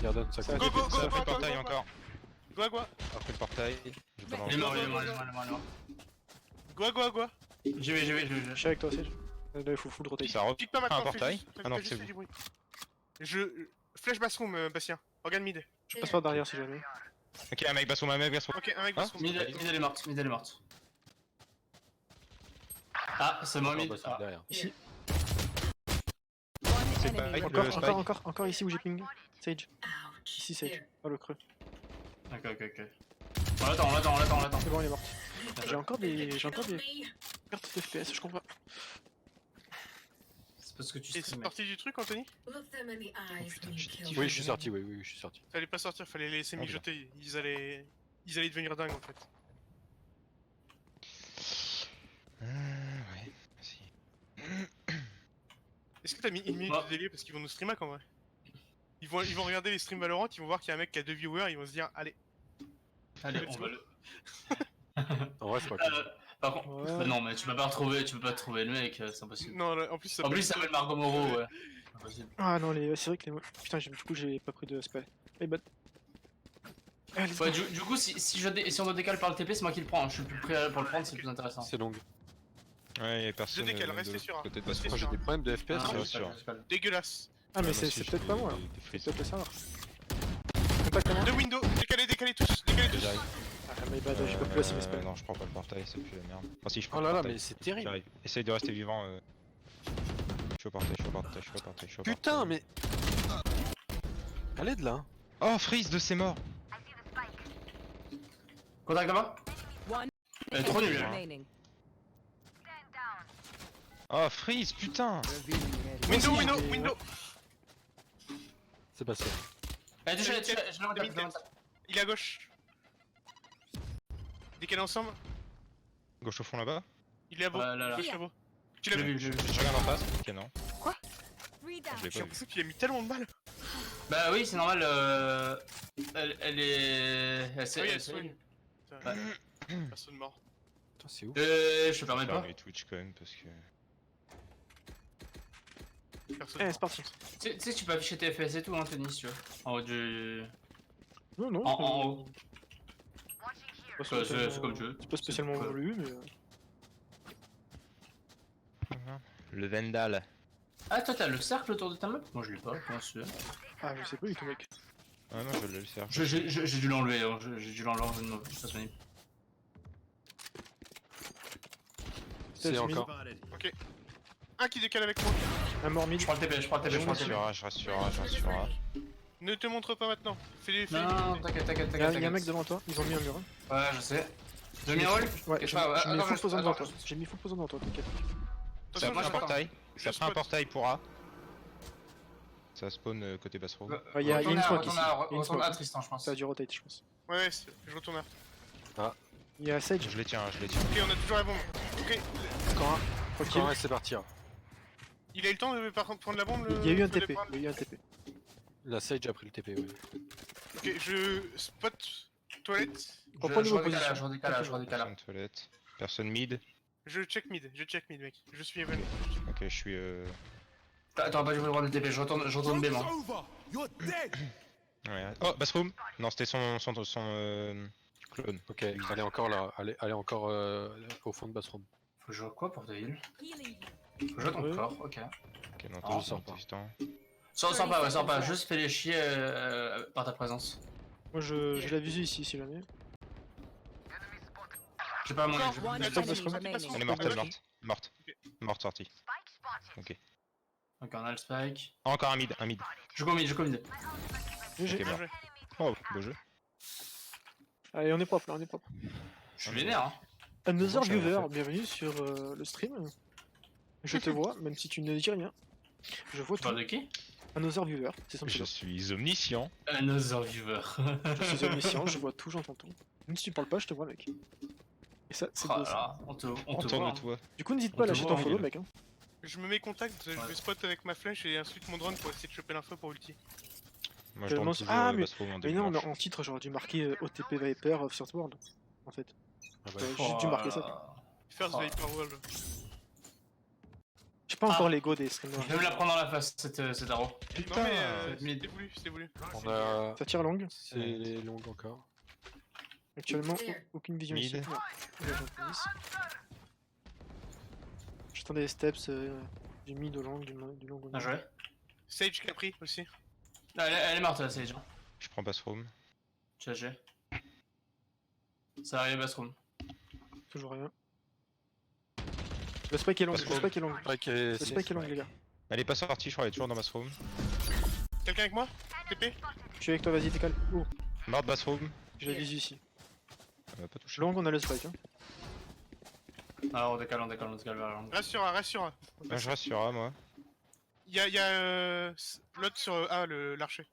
[SPEAKER 3] Garden ça
[SPEAKER 6] Ça
[SPEAKER 3] court.
[SPEAKER 2] Go, go,
[SPEAKER 1] Ça
[SPEAKER 2] go,
[SPEAKER 1] a fait le
[SPEAKER 2] go,
[SPEAKER 1] portail
[SPEAKER 2] go,
[SPEAKER 1] encore.
[SPEAKER 2] Go,
[SPEAKER 1] Après le portail. Je vais pas
[SPEAKER 4] Il est
[SPEAKER 1] l'enlever.
[SPEAKER 4] mort, il est mort.
[SPEAKER 2] go.
[SPEAKER 4] J'y vais.
[SPEAKER 6] Je suis avec toi aussi. Là, il faut full rotate.
[SPEAKER 1] Ça re...
[SPEAKER 2] Pique pas maintenant,
[SPEAKER 1] un portail.
[SPEAKER 2] fais
[SPEAKER 1] Ah non,
[SPEAKER 2] juste
[SPEAKER 1] c'est
[SPEAKER 2] fais
[SPEAKER 1] bon.
[SPEAKER 2] du bruit. Flèche bathroom, Bastien. Regarde mid.
[SPEAKER 6] Je passe par derrière si jamais.
[SPEAKER 1] Ok un mec bathroom.
[SPEAKER 2] Ok, un mec
[SPEAKER 1] Hein
[SPEAKER 2] bathroom.
[SPEAKER 4] Mid, elle est morte. Ah, c'est moi,
[SPEAKER 3] Ah,
[SPEAKER 4] mid.
[SPEAKER 3] bah, c'est
[SPEAKER 4] Ah.
[SPEAKER 3] derrière.
[SPEAKER 6] Ici.
[SPEAKER 5] One
[SPEAKER 1] C'est
[SPEAKER 5] enemy
[SPEAKER 1] pas
[SPEAKER 5] remaining.
[SPEAKER 1] le
[SPEAKER 6] Encore,
[SPEAKER 1] spike.
[SPEAKER 6] encore ici où j'ai ping. Sage. Ici, Sage. Oh le creux.
[SPEAKER 4] Ok. On l'attend.
[SPEAKER 6] C'est bon, il est mort. J'ai encore des pertes de FPS, je comprends pas.
[SPEAKER 4] C'est parce que tu
[SPEAKER 2] Et c'est
[SPEAKER 4] stream, mec.
[SPEAKER 2] sorti du truc, Anthony?
[SPEAKER 3] Oui je suis sorti, oui je suis sorti.
[SPEAKER 2] Fallait pas sortir, fallait les laisser
[SPEAKER 1] Oh,
[SPEAKER 2] mijoter. Ils allaient devenir dingues en fait.
[SPEAKER 1] Ouais. Si.
[SPEAKER 2] Est-ce que t'as mis une minute
[SPEAKER 4] Ouais.
[SPEAKER 2] de délai parce qu'ils vont nous stream quand même? Ils vont regarder les streams Valorant, ils vont voir qu'il y a un mec qui a 2 viewers, ils vont se dire allez.
[SPEAKER 4] Allez, on va le.
[SPEAKER 3] En vrai c'est pas cool.
[SPEAKER 4] Par contre,
[SPEAKER 6] Ouais.
[SPEAKER 4] bah non, mais tu peux pas retrouver le mec, c'est impossible.
[SPEAKER 2] Non, là, en plus, ça
[SPEAKER 4] En plus, il s'appelle Margot Moreau, ouais. Impossible.
[SPEAKER 6] Ah non, c'est vrai que les. Putain, du coup, j'ai pas pris de spell. Eh bah. Allez,
[SPEAKER 4] Ouais, du coup, si on doit décaler par le TP, c'est moi qui le prends. Je suis plus prêt pour le prendre, c'est plus intéressant.
[SPEAKER 3] C'est long.
[SPEAKER 1] Ouais, y'a personne.
[SPEAKER 2] décale,
[SPEAKER 1] de
[SPEAKER 2] restez
[SPEAKER 1] l'autre
[SPEAKER 2] sûr, hein.
[SPEAKER 1] côté de
[SPEAKER 2] Restez
[SPEAKER 1] Bastion.
[SPEAKER 3] Moi j'ai des problèmes de FPS.
[SPEAKER 1] Ah,
[SPEAKER 3] là.
[SPEAKER 1] ouais. sûr.
[SPEAKER 2] Dégueulasse.
[SPEAKER 6] Ah, mais
[SPEAKER 1] Moi
[SPEAKER 6] c'est
[SPEAKER 1] aussi,
[SPEAKER 6] peut-être
[SPEAKER 1] j'ai
[SPEAKER 6] pas moi.
[SPEAKER 1] des
[SPEAKER 6] C'est
[SPEAKER 1] frissons.
[SPEAKER 6] peut-être le serveur. Contact à moi.
[SPEAKER 2] Deux windows, décalez tous, décalez tous.
[SPEAKER 1] J'arrive.
[SPEAKER 6] Ah, my bad, j'ai pas pu passer mes spells.
[SPEAKER 1] Non, je prends pas le portail, c'est plus la merde. Enfin, si, je prends
[SPEAKER 3] Oh
[SPEAKER 1] le
[SPEAKER 3] là là,
[SPEAKER 1] portail.
[SPEAKER 3] mais c'est terrible.
[SPEAKER 1] J'arrive. Essaye de rester vivant. Je suis au portail, je suis au portail, je suis au portail, je suis au portail.
[SPEAKER 3] Putain, mais. Allez de là.
[SPEAKER 1] Oh, freeze de ses morts.
[SPEAKER 4] Contact là-bas.
[SPEAKER 5] One
[SPEAKER 4] Trop
[SPEAKER 5] enemy
[SPEAKER 4] nul.
[SPEAKER 5] remaining.
[SPEAKER 1] Oh, freeze, putain.
[SPEAKER 2] Window,
[SPEAKER 6] Moi aussi,
[SPEAKER 2] window,
[SPEAKER 6] j'ai-
[SPEAKER 2] window.
[SPEAKER 3] C'est passé.
[SPEAKER 4] Eh, touche, je le
[SPEAKER 2] Demi
[SPEAKER 4] regarde.
[SPEAKER 2] tête. Il est à gauche. Décalez ensemble.
[SPEAKER 1] Gauche au fond là-bas.
[SPEAKER 2] Il est à beau.
[SPEAKER 4] Ouais, là.
[SPEAKER 2] Gauche à beau. Tu
[SPEAKER 4] Je
[SPEAKER 2] l'as
[SPEAKER 4] l'ai
[SPEAKER 2] vu?
[SPEAKER 4] vu, je l'ai vu.
[SPEAKER 1] Je regarde en face. Ok, non.
[SPEAKER 5] Three down.
[SPEAKER 1] Je l'ai
[SPEAKER 2] J'ai
[SPEAKER 1] pas vu.
[SPEAKER 2] l'impression qu'il a mis tellement de balles.
[SPEAKER 4] Bah oui, c'est normal, elle est...
[SPEAKER 2] Ah oui, elle
[SPEAKER 4] se
[SPEAKER 2] soigne.
[SPEAKER 4] Ouais.
[SPEAKER 2] Personne mort.
[SPEAKER 3] Putain, c'est ouf.
[SPEAKER 4] Je te permets
[SPEAKER 1] Je vais
[SPEAKER 4] pas.
[SPEAKER 1] fermer Twitch quand même parce que.
[SPEAKER 2] Personne
[SPEAKER 6] Eh,
[SPEAKER 2] mort.
[SPEAKER 6] c'est parti.
[SPEAKER 4] Tu sais, tu peux afficher tes FPS et tout, hein, Tony, si tu veux. En haut du...
[SPEAKER 6] Non, non.
[SPEAKER 4] En haut.
[SPEAKER 6] C'est
[SPEAKER 4] Ouais, c'est comme tu veux.
[SPEAKER 6] C'est pas spécialement
[SPEAKER 4] Ouais.
[SPEAKER 6] voulu, mais.
[SPEAKER 1] Le Vendal.
[SPEAKER 4] Ah, toi, t'as le cercle autour de ta map? Moi, je l'ai pas, comment tu veux.
[SPEAKER 6] Ah, je sais pas du tout, mec.
[SPEAKER 1] Ah non, je l'ai le cercle.
[SPEAKER 4] J'ai dû l'enlever, hein. J'ai dû l'enlever en jeu de mauvaise, c'est disponible.
[SPEAKER 3] C'est encore.
[SPEAKER 2] Un qui décale avec moi.
[SPEAKER 6] Un mort mid.
[SPEAKER 4] Je prends le TP, je prends le TP, je prends le TP.
[SPEAKER 1] Je reste sur A, je reste sur A.
[SPEAKER 2] Ne te montre pas maintenant. Fais-les.
[SPEAKER 4] Non, t'inquiète,
[SPEAKER 6] Il y a un mec devant toi, ils ont mis un mur. hein.
[SPEAKER 4] Ouais, je sais. Demi-roll?
[SPEAKER 6] Ouais,
[SPEAKER 4] Quelque
[SPEAKER 6] j'ai
[SPEAKER 4] part,
[SPEAKER 6] j'ai mis
[SPEAKER 4] attends,
[SPEAKER 6] full
[SPEAKER 4] je-
[SPEAKER 6] posant devant toi.
[SPEAKER 4] attends,
[SPEAKER 6] J'ai mis full posant devant toi, t'inquiète.
[SPEAKER 1] Ça
[SPEAKER 2] Attention,
[SPEAKER 1] prend
[SPEAKER 2] je
[SPEAKER 1] un
[SPEAKER 2] spot.
[SPEAKER 1] portail.
[SPEAKER 2] Je
[SPEAKER 1] Ça prend un
[SPEAKER 2] spot.
[SPEAKER 1] portail pour A. Ça spawn côté basse-row.
[SPEAKER 6] Ouais, il y a une smoke ici. Il y a une
[SPEAKER 4] Retourne
[SPEAKER 6] smoke.
[SPEAKER 4] à Tristan, je pense.
[SPEAKER 6] Ça a dû rotate, je pense.
[SPEAKER 2] Ouais, je retourne là.
[SPEAKER 6] Il y a Sage,
[SPEAKER 1] Je les tiens, je les tiens.
[SPEAKER 2] Ok, on a toujours la bombe. Ok.
[SPEAKER 6] encore un. Tranquille.
[SPEAKER 3] Encore un, c'est parti. hein.
[SPEAKER 2] Il a eu le temps de par contre prendre la bombe.
[SPEAKER 6] Il y a eu un
[SPEAKER 2] faut les
[SPEAKER 6] TP.
[SPEAKER 2] prendre.
[SPEAKER 6] Il y a eu un TP.
[SPEAKER 3] La Sage a pris le TP, oui.
[SPEAKER 2] Ok, je spot toilette.
[SPEAKER 6] Reprends
[SPEAKER 4] Je
[SPEAKER 6] vos
[SPEAKER 4] redécale,
[SPEAKER 6] positions.
[SPEAKER 4] je redécale, je redécale.
[SPEAKER 1] Personne toilette. Personne mid.
[SPEAKER 2] Je check mid, mec. Je suis Evan.
[SPEAKER 1] Ok, je suis.
[SPEAKER 4] T'auras pas dû vouloir le TP, je retourne B, moi.
[SPEAKER 1] Ouais. Oh, bathroom. Non, c'était son clone.
[SPEAKER 3] Ok, elle est encore là. Elle est encore au fond de bathroom.
[SPEAKER 4] Faut que je joue quoi pour Devil?
[SPEAKER 5] Healing.
[SPEAKER 4] Faut que je joue ton
[SPEAKER 6] Ouais.
[SPEAKER 4] corps, ok.
[SPEAKER 1] Ok, non,
[SPEAKER 4] Ah,
[SPEAKER 1] t'as
[SPEAKER 3] sors pas.
[SPEAKER 1] Tristan.
[SPEAKER 4] Sors pas, ouais, sors pas, juste fais les chier par ta présence.
[SPEAKER 6] Moi, j'ai la visu ici, si jamais.
[SPEAKER 4] J'ai pas mon
[SPEAKER 2] Encore
[SPEAKER 4] j'ai
[SPEAKER 2] one
[SPEAKER 4] pas-
[SPEAKER 6] Stop,
[SPEAKER 2] enemy
[SPEAKER 6] Basrom.
[SPEAKER 2] remaining.
[SPEAKER 1] Elle est morte, elle est morte. Morte. Morte sortie. Ok.
[SPEAKER 4] Ok, on a le spike.
[SPEAKER 1] Oh, encore un mid, un mid.
[SPEAKER 4] Je go mid, je go mid.
[SPEAKER 6] GG.
[SPEAKER 1] Ok,
[SPEAKER 2] Bien
[SPEAKER 1] bon.
[SPEAKER 2] joué.
[SPEAKER 1] Oh, beau jeu.
[SPEAKER 6] Allez, on est propre là, on est propre.
[SPEAKER 4] Je suis vénère, hein.
[SPEAKER 6] Another
[SPEAKER 1] Bon, j'avais
[SPEAKER 6] viewer,
[SPEAKER 1] fait.
[SPEAKER 6] bienvenue sur le stream. Je te vois, même si tu ne dis rien. Je vois
[SPEAKER 4] Tu
[SPEAKER 6] tout.
[SPEAKER 4] parles de qui?
[SPEAKER 6] Another viewer, c'est son
[SPEAKER 1] Je
[SPEAKER 6] pseudo.
[SPEAKER 1] suis omniscient.
[SPEAKER 4] Another viewer.
[SPEAKER 6] Je suis omniscient, je vois tout, j'entends tout. Même si tu parles pas, je te vois, mec. Et ça, c'est
[SPEAKER 4] Oh
[SPEAKER 6] beau
[SPEAKER 4] là
[SPEAKER 6] ça.
[SPEAKER 4] là, on te voit.
[SPEAKER 1] Autour
[SPEAKER 4] hein.
[SPEAKER 1] de toi.
[SPEAKER 6] Du coup, n'hésite
[SPEAKER 4] On
[SPEAKER 6] pas à
[SPEAKER 4] te
[SPEAKER 6] lâcher
[SPEAKER 4] voit,
[SPEAKER 6] ton follow,
[SPEAKER 4] Will.
[SPEAKER 6] mec. Hein.
[SPEAKER 2] Je me mets contact, je
[SPEAKER 4] Ouais.
[SPEAKER 2] vais spot avec ma flèche et ensuite mon drone pour essayer de choper l'info pour ulti.
[SPEAKER 1] Moi, je
[SPEAKER 6] Tellement-
[SPEAKER 1] demande toujours
[SPEAKER 6] Ah, mais-
[SPEAKER 1] bathroom en
[SPEAKER 6] Mais
[SPEAKER 1] début
[SPEAKER 6] non,
[SPEAKER 1] de match.
[SPEAKER 6] en titre, j'aurais dû marquer OTP Viper of First World. En fait.
[SPEAKER 3] Ah bah,
[SPEAKER 6] J'aurais juste dû marquer ça.
[SPEAKER 2] First
[SPEAKER 4] Oh.
[SPEAKER 2] Viper World.
[SPEAKER 6] J'ai pas
[SPEAKER 4] Ah.
[SPEAKER 6] encore l'ego des streamers.
[SPEAKER 4] Je vais me la prendre dans la face, cet arrow.
[SPEAKER 2] Non
[SPEAKER 1] Putain,
[SPEAKER 2] mais
[SPEAKER 4] mid.
[SPEAKER 2] c'était voulu, c'était voulu.
[SPEAKER 3] on a.
[SPEAKER 6] Ça tire longue.
[SPEAKER 3] C'est long encore.
[SPEAKER 6] Actuellement, aucune vision
[SPEAKER 1] Mid.
[SPEAKER 6] ici. Non. Il y a gentil miss. J'attends des steps du mid au long, du long au
[SPEAKER 4] Bien
[SPEAKER 6] mid.
[SPEAKER 4] joué.
[SPEAKER 2] Sage qui a pris aussi.
[SPEAKER 4] Ah, elle est morte, la Sage.
[SPEAKER 1] Je prends bathroom.
[SPEAKER 4] GG. Ça arrive, bathroom.
[SPEAKER 6] Toujours rien. Le spike est long, le spike est long.
[SPEAKER 3] Spike et
[SPEAKER 6] Le spike est long, les gars.
[SPEAKER 1] Elle est pas sortie, je crois, elle est toujours dans bathroom.
[SPEAKER 2] Quelqu'un avec moi TP.
[SPEAKER 6] Je suis avec toi, vas-y, décale. Oh,
[SPEAKER 1] Morte bathroom.
[SPEAKER 6] j'ai la visu ici.
[SPEAKER 1] Elle va pas toucher.
[SPEAKER 6] Long, on a le spike. Hein.
[SPEAKER 4] Ah, on décale vers la langue.
[SPEAKER 2] Reste sur A, reste sur A.
[SPEAKER 1] Ah, je reste sur A, moi.
[SPEAKER 2] Il y a l'autre sur A, l'archer.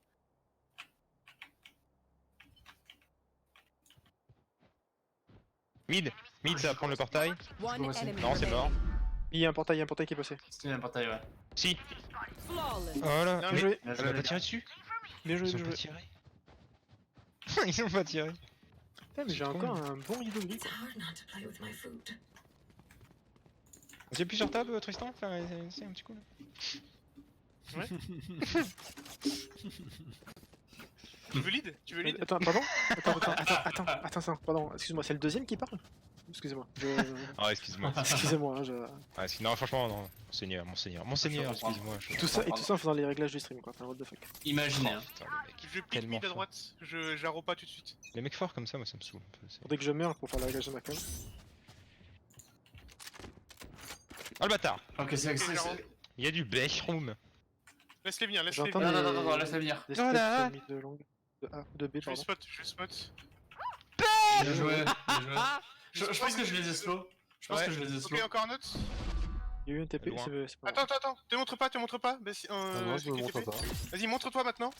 [SPEAKER 1] Mid. Mid, ça va prendre le portail.
[SPEAKER 5] One
[SPEAKER 4] aussi.
[SPEAKER 5] enemy
[SPEAKER 1] Non, c'est mort.
[SPEAKER 5] remaining.
[SPEAKER 6] Il y a un portail qui est passé.
[SPEAKER 4] C'était un portail, ouais.
[SPEAKER 1] Si.
[SPEAKER 5] Flawless.
[SPEAKER 1] Voilà.
[SPEAKER 2] Bien
[SPEAKER 6] Bien joué,
[SPEAKER 4] Bien
[SPEAKER 1] Elle a
[SPEAKER 4] joué.
[SPEAKER 1] pas tiré dessus.
[SPEAKER 6] bien joué,
[SPEAKER 1] Ils
[SPEAKER 6] bien
[SPEAKER 1] ont pas
[SPEAKER 6] joué.
[SPEAKER 1] tiré. Ils ont pas tiré.
[SPEAKER 6] Putain, mais j'ai encore un bon rideau de vie, quoi.
[SPEAKER 9] hard not to play with my food.
[SPEAKER 1] Vous appuies sur tab, Tristan? Faire essayer un petit coup là.
[SPEAKER 2] Tu veux lead? Tu veux lead?
[SPEAKER 6] Attends, pardon. Attends, pardon. Excuse-moi, c'est le deuxième qui parle? Excusez-moi.
[SPEAKER 1] Ah, excuse-moi.
[SPEAKER 6] Excusez-moi, hein,
[SPEAKER 1] Ah, non, franchement, non. Monseigneur, excuse-moi.
[SPEAKER 6] Tout ça en faisant les réglages du stream, quoi. Enfin, what the fuck.
[SPEAKER 4] Imaginez. Hein.
[SPEAKER 1] Putain, le mec.
[SPEAKER 2] Je pique
[SPEAKER 1] Tellement
[SPEAKER 2] mid à
[SPEAKER 1] fort.
[SPEAKER 2] droite, j'arrow pas tout de suite.
[SPEAKER 1] Les mecs forts comme ça, moi ça me saoule un peu.
[SPEAKER 6] Dès que je meurs, pour faire les réglages de ma cam.
[SPEAKER 1] Oh le bâtard!
[SPEAKER 4] Ok,
[SPEAKER 1] Il y a du bashroom.
[SPEAKER 2] Laisse-les venir, laisse-les
[SPEAKER 6] J'entends
[SPEAKER 2] venir.
[SPEAKER 4] Non, laisse-la venir.
[SPEAKER 6] des
[SPEAKER 1] Voilà.
[SPEAKER 6] spots de longue. De A, de B,
[SPEAKER 2] Je vais
[SPEAKER 6] pardon.
[SPEAKER 2] spot, je vais spot.
[SPEAKER 4] Bien joué, bien joué. Je pense que je les ai slow. Je pense
[SPEAKER 1] Ouais.
[SPEAKER 4] que je les ai slow.
[SPEAKER 2] Ok, encore un autre.
[SPEAKER 6] Il y a eu un TP,
[SPEAKER 1] Loin.
[SPEAKER 6] c'est pas grave.
[SPEAKER 2] Attends, te montre pas. Bah, si,
[SPEAKER 3] Ah non, je me
[SPEAKER 2] cliquez
[SPEAKER 3] montre
[SPEAKER 2] TP.
[SPEAKER 3] pas.
[SPEAKER 2] Vas-y, montre-toi maintenant.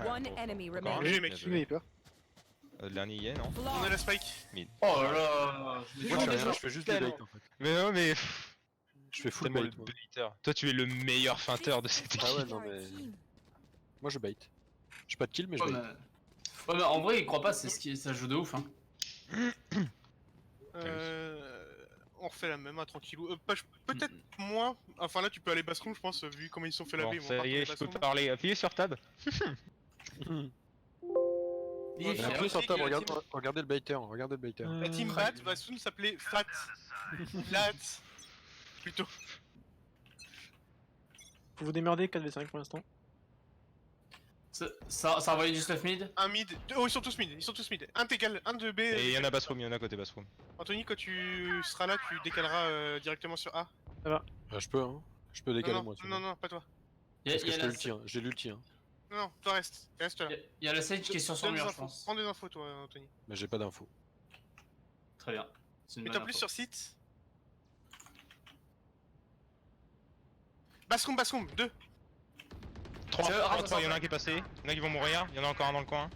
[SPEAKER 5] One enemy
[SPEAKER 1] Encore un
[SPEAKER 5] remaining.
[SPEAKER 2] J'ai mec.
[SPEAKER 6] Qui m'a eu peur?
[SPEAKER 1] Le dernier y est, non?
[SPEAKER 2] On a
[SPEAKER 5] Flawless.
[SPEAKER 2] la spike.
[SPEAKER 4] Oh là là.
[SPEAKER 3] Moi, je fais rien, je fais juste des baits en fait.
[SPEAKER 1] Mais non, mais.
[SPEAKER 3] Je fais full
[SPEAKER 1] Tellement
[SPEAKER 3] bait.
[SPEAKER 1] le
[SPEAKER 3] Moi.
[SPEAKER 1] baiter. Toi, tu es le meilleur feinteur de cette équipe.
[SPEAKER 3] Ah ouais, non mais. Moi, je bait. J'ai pas de kill, mais je
[SPEAKER 4] Ouais,
[SPEAKER 3] bait.
[SPEAKER 4] mais en vrai, il croit pas, c'est ce qui ça joue de ouf. Hein.
[SPEAKER 2] On refait la même, hein, tranquillou. Peut-être moins. Enfin là, tu peux aller bassroom, je pense, vu comment ils sont fait
[SPEAKER 1] Bon,
[SPEAKER 2] laver. Ils vont
[SPEAKER 1] ça
[SPEAKER 2] pas
[SPEAKER 1] y est,
[SPEAKER 2] retourner
[SPEAKER 1] je peux
[SPEAKER 2] bassroom.
[SPEAKER 1] parler. Appuyez sur tab.
[SPEAKER 4] Il est
[SPEAKER 2] Ouais,
[SPEAKER 3] Mais
[SPEAKER 4] fier.
[SPEAKER 3] après, sur table,
[SPEAKER 2] la
[SPEAKER 3] regardez le baiter, regardez le baiter.
[SPEAKER 2] La team Bat va soon s'appeler Fat. Flat. Plutôt.
[SPEAKER 6] Faut vous démerder 4v5 pour l'instant.
[SPEAKER 4] Ça a envoyé du stuff mid.
[SPEAKER 2] Un mid. Oh, ils sont tous mid. Un t'égale, un de B.
[SPEAKER 1] Et il y en a bassroom, il y en a côté bassroom.
[SPEAKER 2] Anthony, quand tu seras là, tu décaleras directement sur A.
[SPEAKER 3] Je peux, hein. Je peux décaler
[SPEAKER 2] Non,
[SPEAKER 3] moi.
[SPEAKER 2] non, non, pas toi.
[SPEAKER 3] Parce que j'ai l'ulti, hein. J'ai l'ulti, hein.
[SPEAKER 2] Non, toi reste. Reste là.
[SPEAKER 4] Il y a la Sage qui est sur son
[SPEAKER 2] Donne des
[SPEAKER 4] mur, je
[SPEAKER 2] infos.
[SPEAKER 4] pense.
[SPEAKER 2] Prends des infos, toi, Anthony.
[SPEAKER 3] Mais j'ai pas d'infos.
[SPEAKER 4] Très bien. C'est une
[SPEAKER 2] Mais
[SPEAKER 4] bonne
[SPEAKER 2] t'as plus
[SPEAKER 4] info.
[SPEAKER 2] sur site. Bassroom, 2.
[SPEAKER 1] 3,
[SPEAKER 4] rate,
[SPEAKER 1] il y en a un qui est passé. Il y en a qui vont mourir. Il y en a encore un dans le coin.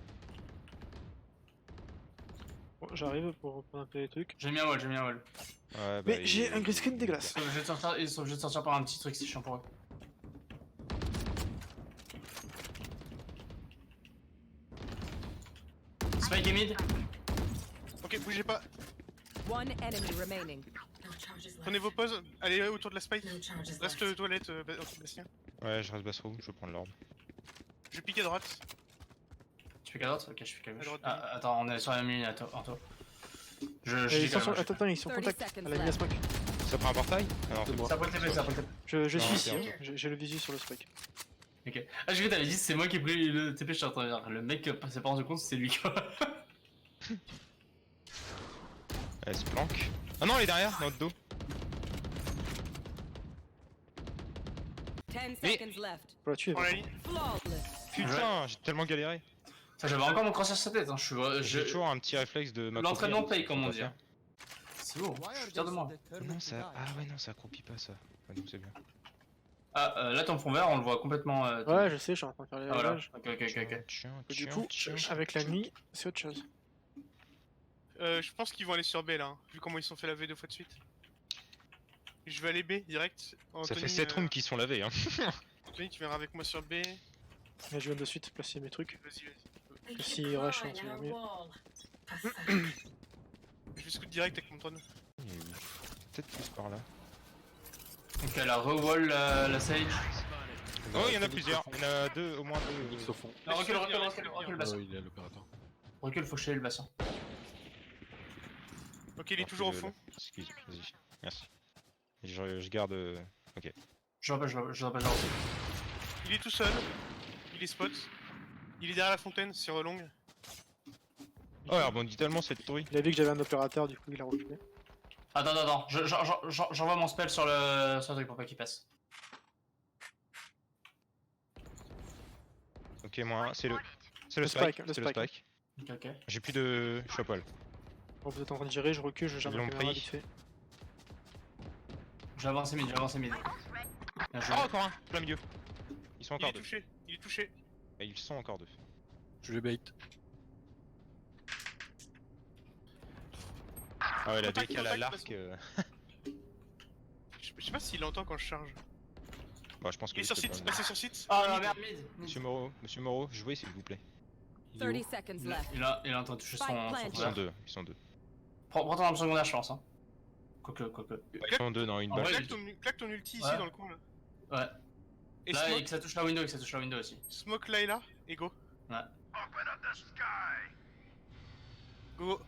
[SPEAKER 6] Bon, j'arrive pour reprendre un peu les trucs.
[SPEAKER 4] J'ai mis un wall,
[SPEAKER 1] Ouais, bah,
[SPEAKER 6] Mais j'ai un green screen dégueulasse.
[SPEAKER 4] Ils sont obligés de sortir par un petit truc, c'est chiant pour eux. Spike est mid.
[SPEAKER 2] Ok, bougez pas.
[SPEAKER 5] One enemy remaining.
[SPEAKER 2] Prenez vos pauses. Allez autour de la spike. Reste toilette, Bastien.
[SPEAKER 1] Ouais, je reste bassroom, je vais prendre l'ordre.
[SPEAKER 2] Je pique à droite.
[SPEAKER 4] Tu fais qu'à droite? Ok, je fais qu'à
[SPEAKER 2] À
[SPEAKER 4] gauche.
[SPEAKER 2] droite,
[SPEAKER 4] Ah, attends, on est sur la même ligne, Anto. Je
[SPEAKER 6] Ils
[SPEAKER 4] dis
[SPEAKER 6] sont
[SPEAKER 4] qu'à
[SPEAKER 6] sur...
[SPEAKER 4] gauche.
[SPEAKER 6] Attends, ils sont en
[SPEAKER 5] 30
[SPEAKER 6] contact.
[SPEAKER 5] seconds
[SPEAKER 6] À la mine à smoke.
[SPEAKER 1] Ça prend un portail? Ah non, c'est bon.
[SPEAKER 4] Ça peut le TP, ça peut le TP.
[SPEAKER 6] Je
[SPEAKER 1] Non,
[SPEAKER 6] suis ici,
[SPEAKER 1] c'est
[SPEAKER 6] hein. J'ai le visu sur le spike.
[SPEAKER 4] Ok. Ah, je t'avais dit, c'est moi qui ai pris le TP, je suis en train de dire. Le mec s'est pas rendu compte, c'est lui quoi.
[SPEAKER 1] Elle se planque. Ah non, elle est derrière, dans notre dos.
[SPEAKER 5] 10
[SPEAKER 1] Mais-
[SPEAKER 5] seconds left.
[SPEAKER 6] Faut la tuer.
[SPEAKER 2] Prends la ligne.
[SPEAKER 5] Flawless.
[SPEAKER 1] Putain, j'ai tellement galéré.
[SPEAKER 4] Ça, j'avais encore mon crosshair sur sa tête, hein.
[SPEAKER 1] J'ai toujours un petit réflexe de m'accroupir.
[SPEAKER 4] L'entraînement paye, comme on dit.
[SPEAKER 1] Faire.
[SPEAKER 4] C'est lourd, je suis fier de moi.
[SPEAKER 1] Non, ça. Ah ouais, non, ça accroupit pas ça. Ah, donc c'est bien.
[SPEAKER 4] Ah, là, ton fond vert, on le voit complètement.
[SPEAKER 6] Ouais, je sais, je suis en train de faire les
[SPEAKER 4] Ah, voilà.
[SPEAKER 6] réglages.
[SPEAKER 4] Ok.
[SPEAKER 1] Tiens,
[SPEAKER 6] Et du
[SPEAKER 1] tiens,
[SPEAKER 6] coup,
[SPEAKER 1] tiens.
[SPEAKER 6] avec la nuit, c'est autre chose.
[SPEAKER 2] Je pense qu'ils vont aller sur B là, hein, vu comment ils sont fait laver 2 fois de suite. Je vais aller B direct.
[SPEAKER 1] Ça
[SPEAKER 2] Anthony,
[SPEAKER 1] fait 7 rounds qui sont lavés, hein.
[SPEAKER 2] Anthony, tu viendras avec moi sur B.
[SPEAKER 6] Mais je viens de suite placer mes trucs.
[SPEAKER 2] Vas-y.
[SPEAKER 6] Que si rush, hein, tu vas mieux.
[SPEAKER 2] Je vais scoot direct avec mon drone.
[SPEAKER 1] Peut-être plus par là.
[SPEAKER 4] Donc, elle a re-wall la Sage.
[SPEAKER 1] Oh, il y en a plusieurs. Il y en a deux, au moins deux.
[SPEAKER 3] X au fond.
[SPEAKER 4] Non, recule,
[SPEAKER 2] Laisse-le venir,
[SPEAKER 4] recule,
[SPEAKER 2] laisse-le
[SPEAKER 4] le
[SPEAKER 3] Ah
[SPEAKER 4] bassin.
[SPEAKER 3] ouais, il est à l'opérateur.
[SPEAKER 4] Recule, faut chier le bassin.
[SPEAKER 2] Ok, il est toujours au fond.
[SPEAKER 1] Excuse, vas-y. Merci. Et je garde.
[SPEAKER 4] Je vois pas, je vois pas.
[SPEAKER 2] Il est tout seul. Il est spot. Il est derrière la fontaine sur longue.
[SPEAKER 1] Oh, elle rebondit tellement cette truie.
[SPEAKER 6] Il a vu que j'avais un opérateur, du coup il a reculé.
[SPEAKER 4] Attends, j'envoie mon spell sur le truc pour pas qu'il passe.
[SPEAKER 1] Ok, moi, c'est le. C'est le
[SPEAKER 6] Le
[SPEAKER 1] spike.
[SPEAKER 6] spike, le
[SPEAKER 1] C'est le
[SPEAKER 6] spike.
[SPEAKER 1] spike.
[SPEAKER 4] Ok.
[SPEAKER 1] J'ai plus de. Je suis à poil.
[SPEAKER 6] Bon, vous êtes en train de gérer, je recule, je gère
[SPEAKER 1] Ils
[SPEAKER 6] ma
[SPEAKER 1] l'ont
[SPEAKER 6] caméra
[SPEAKER 1] pris.
[SPEAKER 6] vite fait.
[SPEAKER 4] J'ai avancé mid. Bien joué.
[SPEAKER 1] Oh, encore un. Plein milieu. Ils sont
[SPEAKER 2] Il
[SPEAKER 1] encore
[SPEAKER 2] est
[SPEAKER 1] deux.
[SPEAKER 2] touché. Il est touché.
[SPEAKER 1] Et ils sont encore deux.
[SPEAKER 3] Je les bait.
[SPEAKER 1] Ah ouais, la
[SPEAKER 2] Contact,
[SPEAKER 1] DK à
[SPEAKER 2] contact,
[SPEAKER 1] l'arc.
[SPEAKER 2] Je sais pas s'il entend quand je charge.
[SPEAKER 1] Bah, je pense que.
[SPEAKER 2] Il est sur
[SPEAKER 1] c'est
[SPEAKER 2] site.
[SPEAKER 1] pas-
[SPEAKER 2] Passez sur site.
[SPEAKER 4] Ah
[SPEAKER 2] Un
[SPEAKER 4] non,
[SPEAKER 2] mid.
[SPEAKER 4] merde, mid.
[SPEAKER 1] Monsieur Moreau, jouez s'il vous plaît.
[SPEAKER 5] 30 seconds left.
[SPEAKER 4] Il est en train de toucher son
[SPEAKER 5] Spike
[SPEAKER 1] Ils sont
[SPEAKER 4] fond vert.
[SPEAKER 1] deux, ils sont deux.
[SPEAKER 4] Prends ton arme secondaire, je pense. Hein. Quoique.
[SPEAKER 1] Ils sont deux dans une
[SPEAKER 4] En
[SPEAKER 1] balle.
[SPEAKER 4] vrai,
[SPEAKER 2] Claque ton ulti ici
[SPEAKER 4] Ouais.
[SPEAKER 2] dans le coin là.
[SPEAKER 4] Ouais.
[SPEAKER 2] Et
[SPEAKER 4] Là, et
[SPEAKER 2] smoke,
[SPEAKER 4] que ça touche la window, aussi.
[SPEAKER 2] smoke là et là, et go.
[SPEAKER 4] Ouais.
[SPEAKER 2] Go.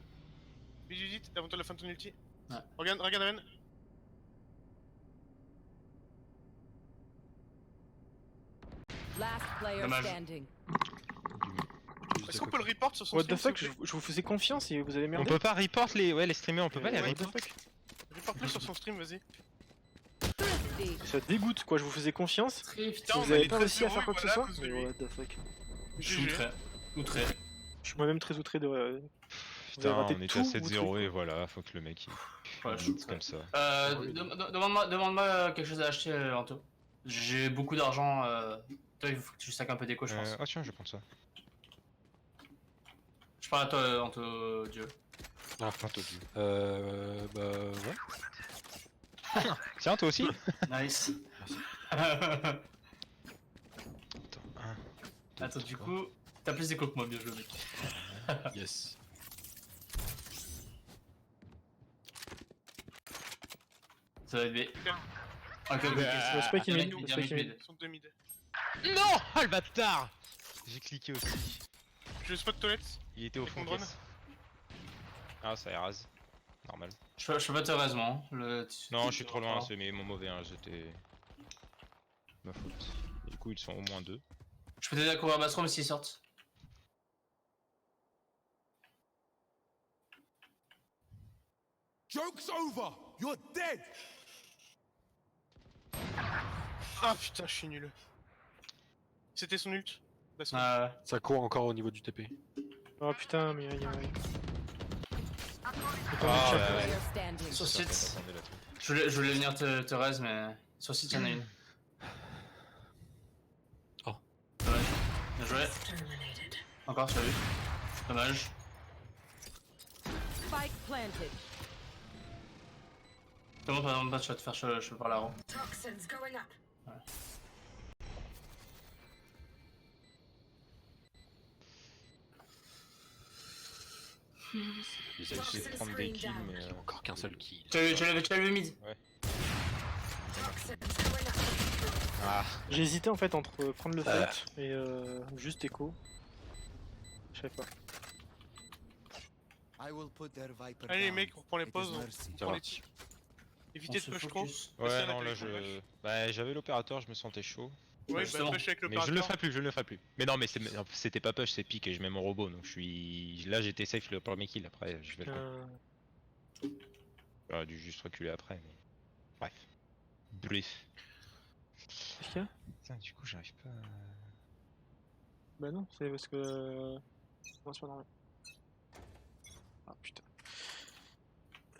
[SPEAKER 2] Vite, avant de la fin de ton ulti.
[SPEAKER 4] Ouais.
[SPEAKER 2] Regarde Ren.
[SPEAKER 5] Last player
[SPEAKER 4] Dommage.
[SPEAKER 5] standing.
[SPEAKER 2] Est-ce qu'on peut le report sur son
[SPEAKER 6] What the
[SPEAKER 2] stream,
[SPEAKER 6] fuck,
[SPEAKER 2] s'il vous plaît
[SPEAKER 6] je vous faisais confiance et vous avez
[SPEAKER 1] On
[SPEAKER 6] merdé.
[SPEAKER 1] peut pas report les streamers, on peut pas les
[SPEAKER 6] What
[SPEAKER 1] report.
[SPEAKER 6] the fuck.
[SPEAKER 2] Report-le sur son stream, vas-y.
[SPEAKER 5] Des-
[SPEAKER 6] Ça dégoûte quoi, je vous faisais confiance.
[SPEAKER 4] Très
[SPEAKER 2] Putain,
[SPEAKER 6] Vous
[SPEAKER 2] on a
[SPEAKER 6] avez
[SPEAKER 2] les
[SPEAKER 6] pas réussi à
[SPEAKER 2] 13-0,
[SPEAKER 6] faire quoi que ce
[SPEAKER 2] voilà,
[SPEAKER 6] soit.
[SPEAKER 2] à cause de
[SPEAKER 6] Mais
[SPEAKER 2] lui.
[SPEAKER 6] what the fuck.
[SPEAKER 4] Je suis outré.
[SPEAKER 6] Je suis moi-même très outré de. Vous avez
[SPEAKER 1] Putain,
[SPEAKER 6] raté
[SPEAKER 1] on était
[SPEAKER 6] tout,
[SPEAKER 1] à
[SPEAKER 6] vos
[SPEAKER 1] 7-0
[SPEAKER 6] trucs.
[SPEAKER 1] et voilà, faut que le mec
[SPEAKER 4] Ouais, je suis
[SPEAKER 1] il comme ça.
[SPEAKER 4] Demande-moi quelque chose à acheter, Anto. J'ai beaucoup d'argent. Toi, il faut que tu sacs un peu d'écho, je pense.
[SPEAKER 1] Oh tiens, je vais prendre ça.
[SPEAKER 4] Je parle à toi, Anto, Dieu.
[SPEAKER 3] Ah, bah ouais.
[SPEAKER 1] Tiens, toi aussi.
[SPEAKER 4] Nice.
[SPEAKER 1] Attends,
[SPEAKER 4] Attends, du coup, t'as plus d'écho que moi, bien joué, mec.
[SPEAKER 3] Yes.
[SPEAKER 4] Ça va être B. Ok.
[SPEAKER 6] Le spike est
[SPEAKER 4] Bien
[SPEAKER 6] mid,
[SPEAKER 4] mid,
[SPEAKER 6] le
[SPEAKER 4] bien
[SPEAKER 6] spike est
[SPEAKER 4] mid.
[SPEAKER 6] mid.
[SPEAKER 2] Ils sont 2 mid.
[SPEAKER 1] Non, oh le bâtard. J'ai cliqué aussi.
[SPEAKER 2] Je spot toilette.
[SPEAKER 1] Il était au
[SPEAKER 2] Avec
[SPEAKER 1] fond
[SPEAKER 2] mon
[SPEAKER 1] de
[SPEAKER 2] drone.
[SPEAKER 1] caisse. Ah, ça est rase. Normal.
[SPEAKER 4] Je peux pas te raisement.
[SPEAKER 1] Non, je suis trop loin, c'est mon mauvais, hein, c'était ma faute. Du coup, ils sont au moins deux.
[SPEAKER 4] Je peux t'aider à couvrir Bassroom s'ils sortent.
[SPEAKER 8] Joke's over! You're dead!
[SPEAKER 2] Ah putain, je suis nul. C'était son ult. Bah, son-
[SPEAKER 3] Ça court encore au niveau du TP.
[SPEAKER 6] Oh putain, mais aïe.
[SPEAKER 1] Ah,
[SPEAKER 5] Player standing.
[SPEAKER 4] Sur
[SPEAKER 1] Ça,
[SPEAKER 4] site.
[SPEAKER 1] ça attendait la truc.
[SPEAKER 4] Je voulais venir te raise, mais sur site, y'en a une.
[SPEAKER 3] Oh.
[SPEAKER 4] Dommage. Bien joué. Encore, tu l'as vu. Dommage.
[SPEAKER 5] Spike planted.
[SPEAKER 4] Demande pas, je vais te faire cheveux par là-haut.
[SPEAKER 5] Toxins going up.
[SPEAKER 1] J'ai essayé de prendre des kills, mais.
[SPEAKER 3] Encore qu'un seul kill.
[SPEAKER 4] Tu l'avais vu mid.
[SPEAKER 1] Ah,
[SPEAKER 6] J'ai hésité en fait entre prendre le fight et juste écho. Je sais pas.
[SPEAKER 8] I will put their viper
[SPEAKER 2] Allez les
[SPEAKER 8] down.
[SPEAKER 2] mecs, on reprend les
[SPEAKER 8] It is
[SPEAKER 2] pauses, on
[SPEAKER 8] mercy.
[SPEAKER 2] prend les tirs. Évitez de
[SPEAKER 4] On se
[SPEAKER 2] push trop.
[SPEAKER 4] focus.
[SPEAKER 1] ouais,
[SPEAKER 2] Personne
[SPEAKER 1] non,
[SPEAKER 2] n'a
[SPEAKER 1] là
[SPEAKER 2] fait le
[SPEAKER 1] je. Bah, j'avais l'opérateur, je me sentais chaud.
[SPEAKER 2] Ouais, bah
[SPEAKER 4] justement.
[SPEAKER 2] push avec
[SPEAKER 1] Mais je
[SPEAKER 2] l'opérateur.
[SPEAKER 1] ne le ferai plus, je ne le ferai plus. Mais non, mais c'était pas push, c'est pique et je mets mon robot donc je suis. Là j'étais safe le premier kill, après je vais le faire. J'aurais dû juste reculer après, mais. Bref. Brief.
[SPEAKER 6] Qu'est-ce qu'il y a?
[SPEAKER 1] Putain, du coup j'arrive pas à.
[SPEAKER 6] Bah non, c'est parce que. Non, c'est pas normal. Ah putain.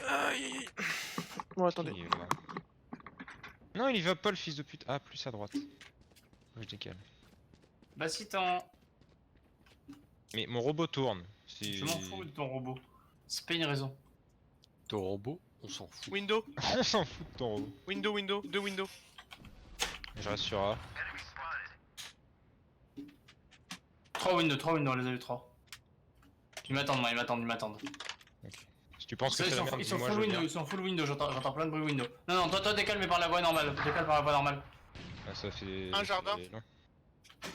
[SPEAKER 6] Aïe. Bon, attendez.
[SPEAKER 1] Il est là. Non, il y va pas le fils de pute. Ah, plus à droite. Je décale.
[SPEAKER 4] Bah si t'en...
[SPEAKER 1] Mais mon robot tourne. C'est-
[SPEAKER 4] Je m'en fous de ton robot. C'est pas une raison.
[SPEAKER 3] Ton robot, on s'en fout.
[SPEAKER 2] Window,
[SPEAKER 1] On s'en fout de ton robot.
[SPEAKER 2] window, deux windows.
[SPEAKER 1] Je reste sur A.
[SPEAKER 4] 3 windows, on les a eu 3. Ils m'attendent, moi, ils m'attendent.
[SPEAKER 1] Si tu penses que
[SPEAKER 4] Ils
[SPEAKER 1] c'est la
[SPEAKER 4] sont,
[SPEAKER 1] merde,
[SPEAKER 4] ils sont
[SPEAKER 1] dis-moi,
[SPEAKER 4] full
[SPEAKER 1] je
[SPEAKER 4] window,
[SPEAKER 1] viens.
[SPEAKER 4] ils sont full window, j'entends plein de bruit window. Non, toi décale mais par la voie normale, décale par la voie normale.
[SPEAKER 1] Ah, ça fait.
[SPEAKER 2] Un jardin.
[SPEAKER 1] c'est long.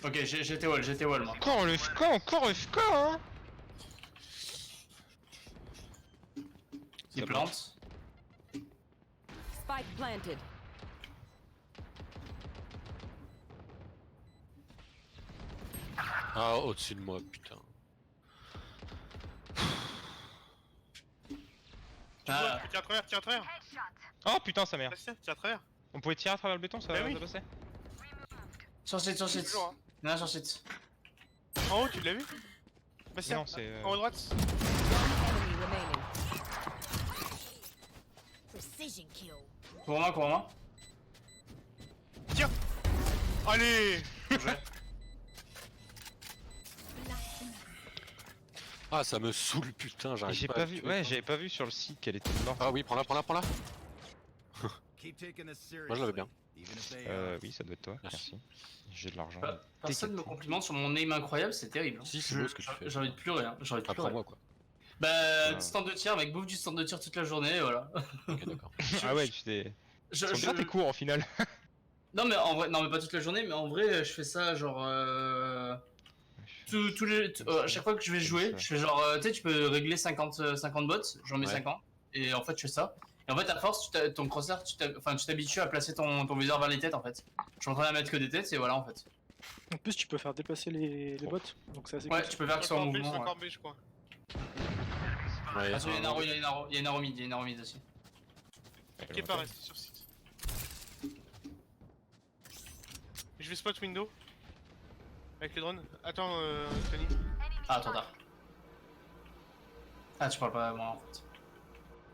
[SPEAKER 4] Ok, j'étais wall moi.
[SPEAKER 1] Encore le FK, hein.
[SPEAKER 4] Il
[SPEAKER 1] Ça
[SPEAKER 4] plante.
[SPEAKER 5] Spike planted.
[SPEAKER 3] Ah, au-dessus de moi, putain.
[SPEAKER 4] Ah,
[SPEAKER 2] Tire à travers.
[SPEAKER 1] Oh putain, sa mère.
[SPEAKER 2] Bastien, tire à travers.
[SPEAKER 1] On pouvait tirer à travers le béton, ça
[SPEAKER 2] Bah oui.
[SPEAKER 1] passait.
[SPEAKER 4] sur site.
[SPEAKER 2] Toujours, hein.
[SPEAKER 4] Non, sur site.
[SPEAKER 2] En haut, tu l'as vu Bastien,
[SPEAKER 1] Non, c'est.
[SPEAKER 2] en haut à droite.
[SPEAKER 5] One enemy remaining.
[SPEAKER 9] Precision kill.
[SPEAKER 4] Cours-moi.
[SPEAKER 2] Allez.
[SPEAKER 3] Ah, ça me saoule, putain, j'arrive
[SPEAKER 1] J'ai
[SPEAKER 3] pas
[SPEAKER 1] pas
[SPEAKER 3] à
[SPEAKER 1] vu,
[SPEAKER 3] tuer.
[SPEAKER 1] ouais, j'avais pas vu sur le site qu'elle était morte.
[SPEAKER 3] Ah oui, prends-la.
[SPEAKER 8] Keep taking this seriously.
[SPEAKER 3] Moi, je l'avais bien.
[SPEAKER 8] Even if they are.
[SPEAKER 1] Oui, ça doit être toi,
[SPEAKER 3] Merci.
[SPEAKER 1] merci. J'ai de l'argent.
[SPEAKER 4] Personne me complimente sur mon aim incroyable, c'est terrible.
[SPEAKER 3] Si, c'est beau ce que tu fais.
[SPEAKER 4] J'ai envie de pleurer, hein. J'ai envie de pleurer.
[SPEAKER 3] Apprends-moi, quoi.
[SPEAKER 4] Bah, stand de tir, mec, bouffe du stand de tir toute la journée, et voilà.
[SPEAKER 9] Ok, d'accord.
[SPEAKER 1] Ah ouais, tu t'es.
[SPEAKER 4] Je-
[SPEAKER 1] Ils sont bien
[SPEAKER 4] je-
[SPEAKER 1] tes cours en finale.
[SPEAKER 4] Non, mais en vrai, non, mais pas toute la journée, mais en vrai, je fais ça genre. À chaque fois que je vais jouer, je fais genre. Tu sais, tu peux régler 50 bots, j'en mets
[SPEAKER 9] Ouais.
[SPEAKER 4] 50, et en fait, je fais ça. Et en fait, à force, ton crosshair, tu t'habitues à placer ton viseur vers les têtes en fait. Je suis en train de mettre que des têtes, et voilà en fait.
[SPEAKER 6] En plus, tu peux faire déplacer les bots, donc c'est assez
[SPEAKER 4] Ouais,
[SPEAKER 6] cool.
[SPEAKER 4] tu peux faire que ça en
[SPEAKER 2] Encore B,
[SPEAKER 4] mouvement. Ouais.
[SPEAKER 2] encore B, je crois.
[SPEAKER 9] Ouais,
[SPEAKER 4] Attention, il y a une arrow, il y a une arrow, il y a une arrow mid, il y a une arrow mid aussi.
[SPEAKER 2] Qui est pas resté sur site. Je vais spot window. Avec les drones. Attends, Tony.
[SPEAKER 4] Ah, trop tard. Ah, tu parles pas à moi en fait.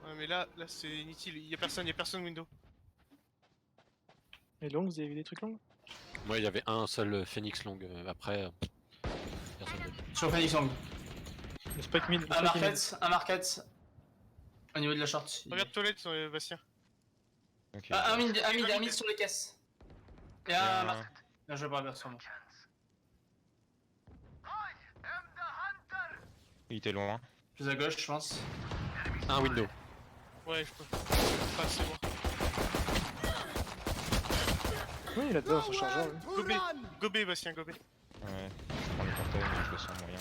[SPEAKER 2] Ouais, mais là c'est inutile. Y'a personne window.
[SPEAKER 6] Et long, vous avez vu des trucs longs?
[SPEAKER 9] Moi, il y avait un seul Phoenix long. Après, personne d'autre.
[SPEAKER 4] Sur Phoenix Long.
[SPEAKER 6] Le spike mid, le
[SPEAKER 4] Un
[SPEAKER 6] spike mid.
[SPEAKER 4] market. Au niveau de la short.
[SPEAKER 2] Regarde toilette, Bastien.
[SPEAKER 1] Ok.
[SPEAKER 4] Ah, un mid sur les caisses. Et un market. Là, je vais pas vers sur moi.
[SPEAKER 1] Il était loin.
[SPEAKER 4] Plus à gauche, je pense.
[SPEAKER 9] Un window.
[SPEAKER 2] Ouais, je peux. Pas assez voir.
[SPEAKER 6] Oui, il a dedans son chargeur. Oui.
[SPEAKER 2] Gobé, Gobé, Bastien, Gobé.
[SPEAKER 1] Ouais. Je prends le portail, mais je le sens moyen.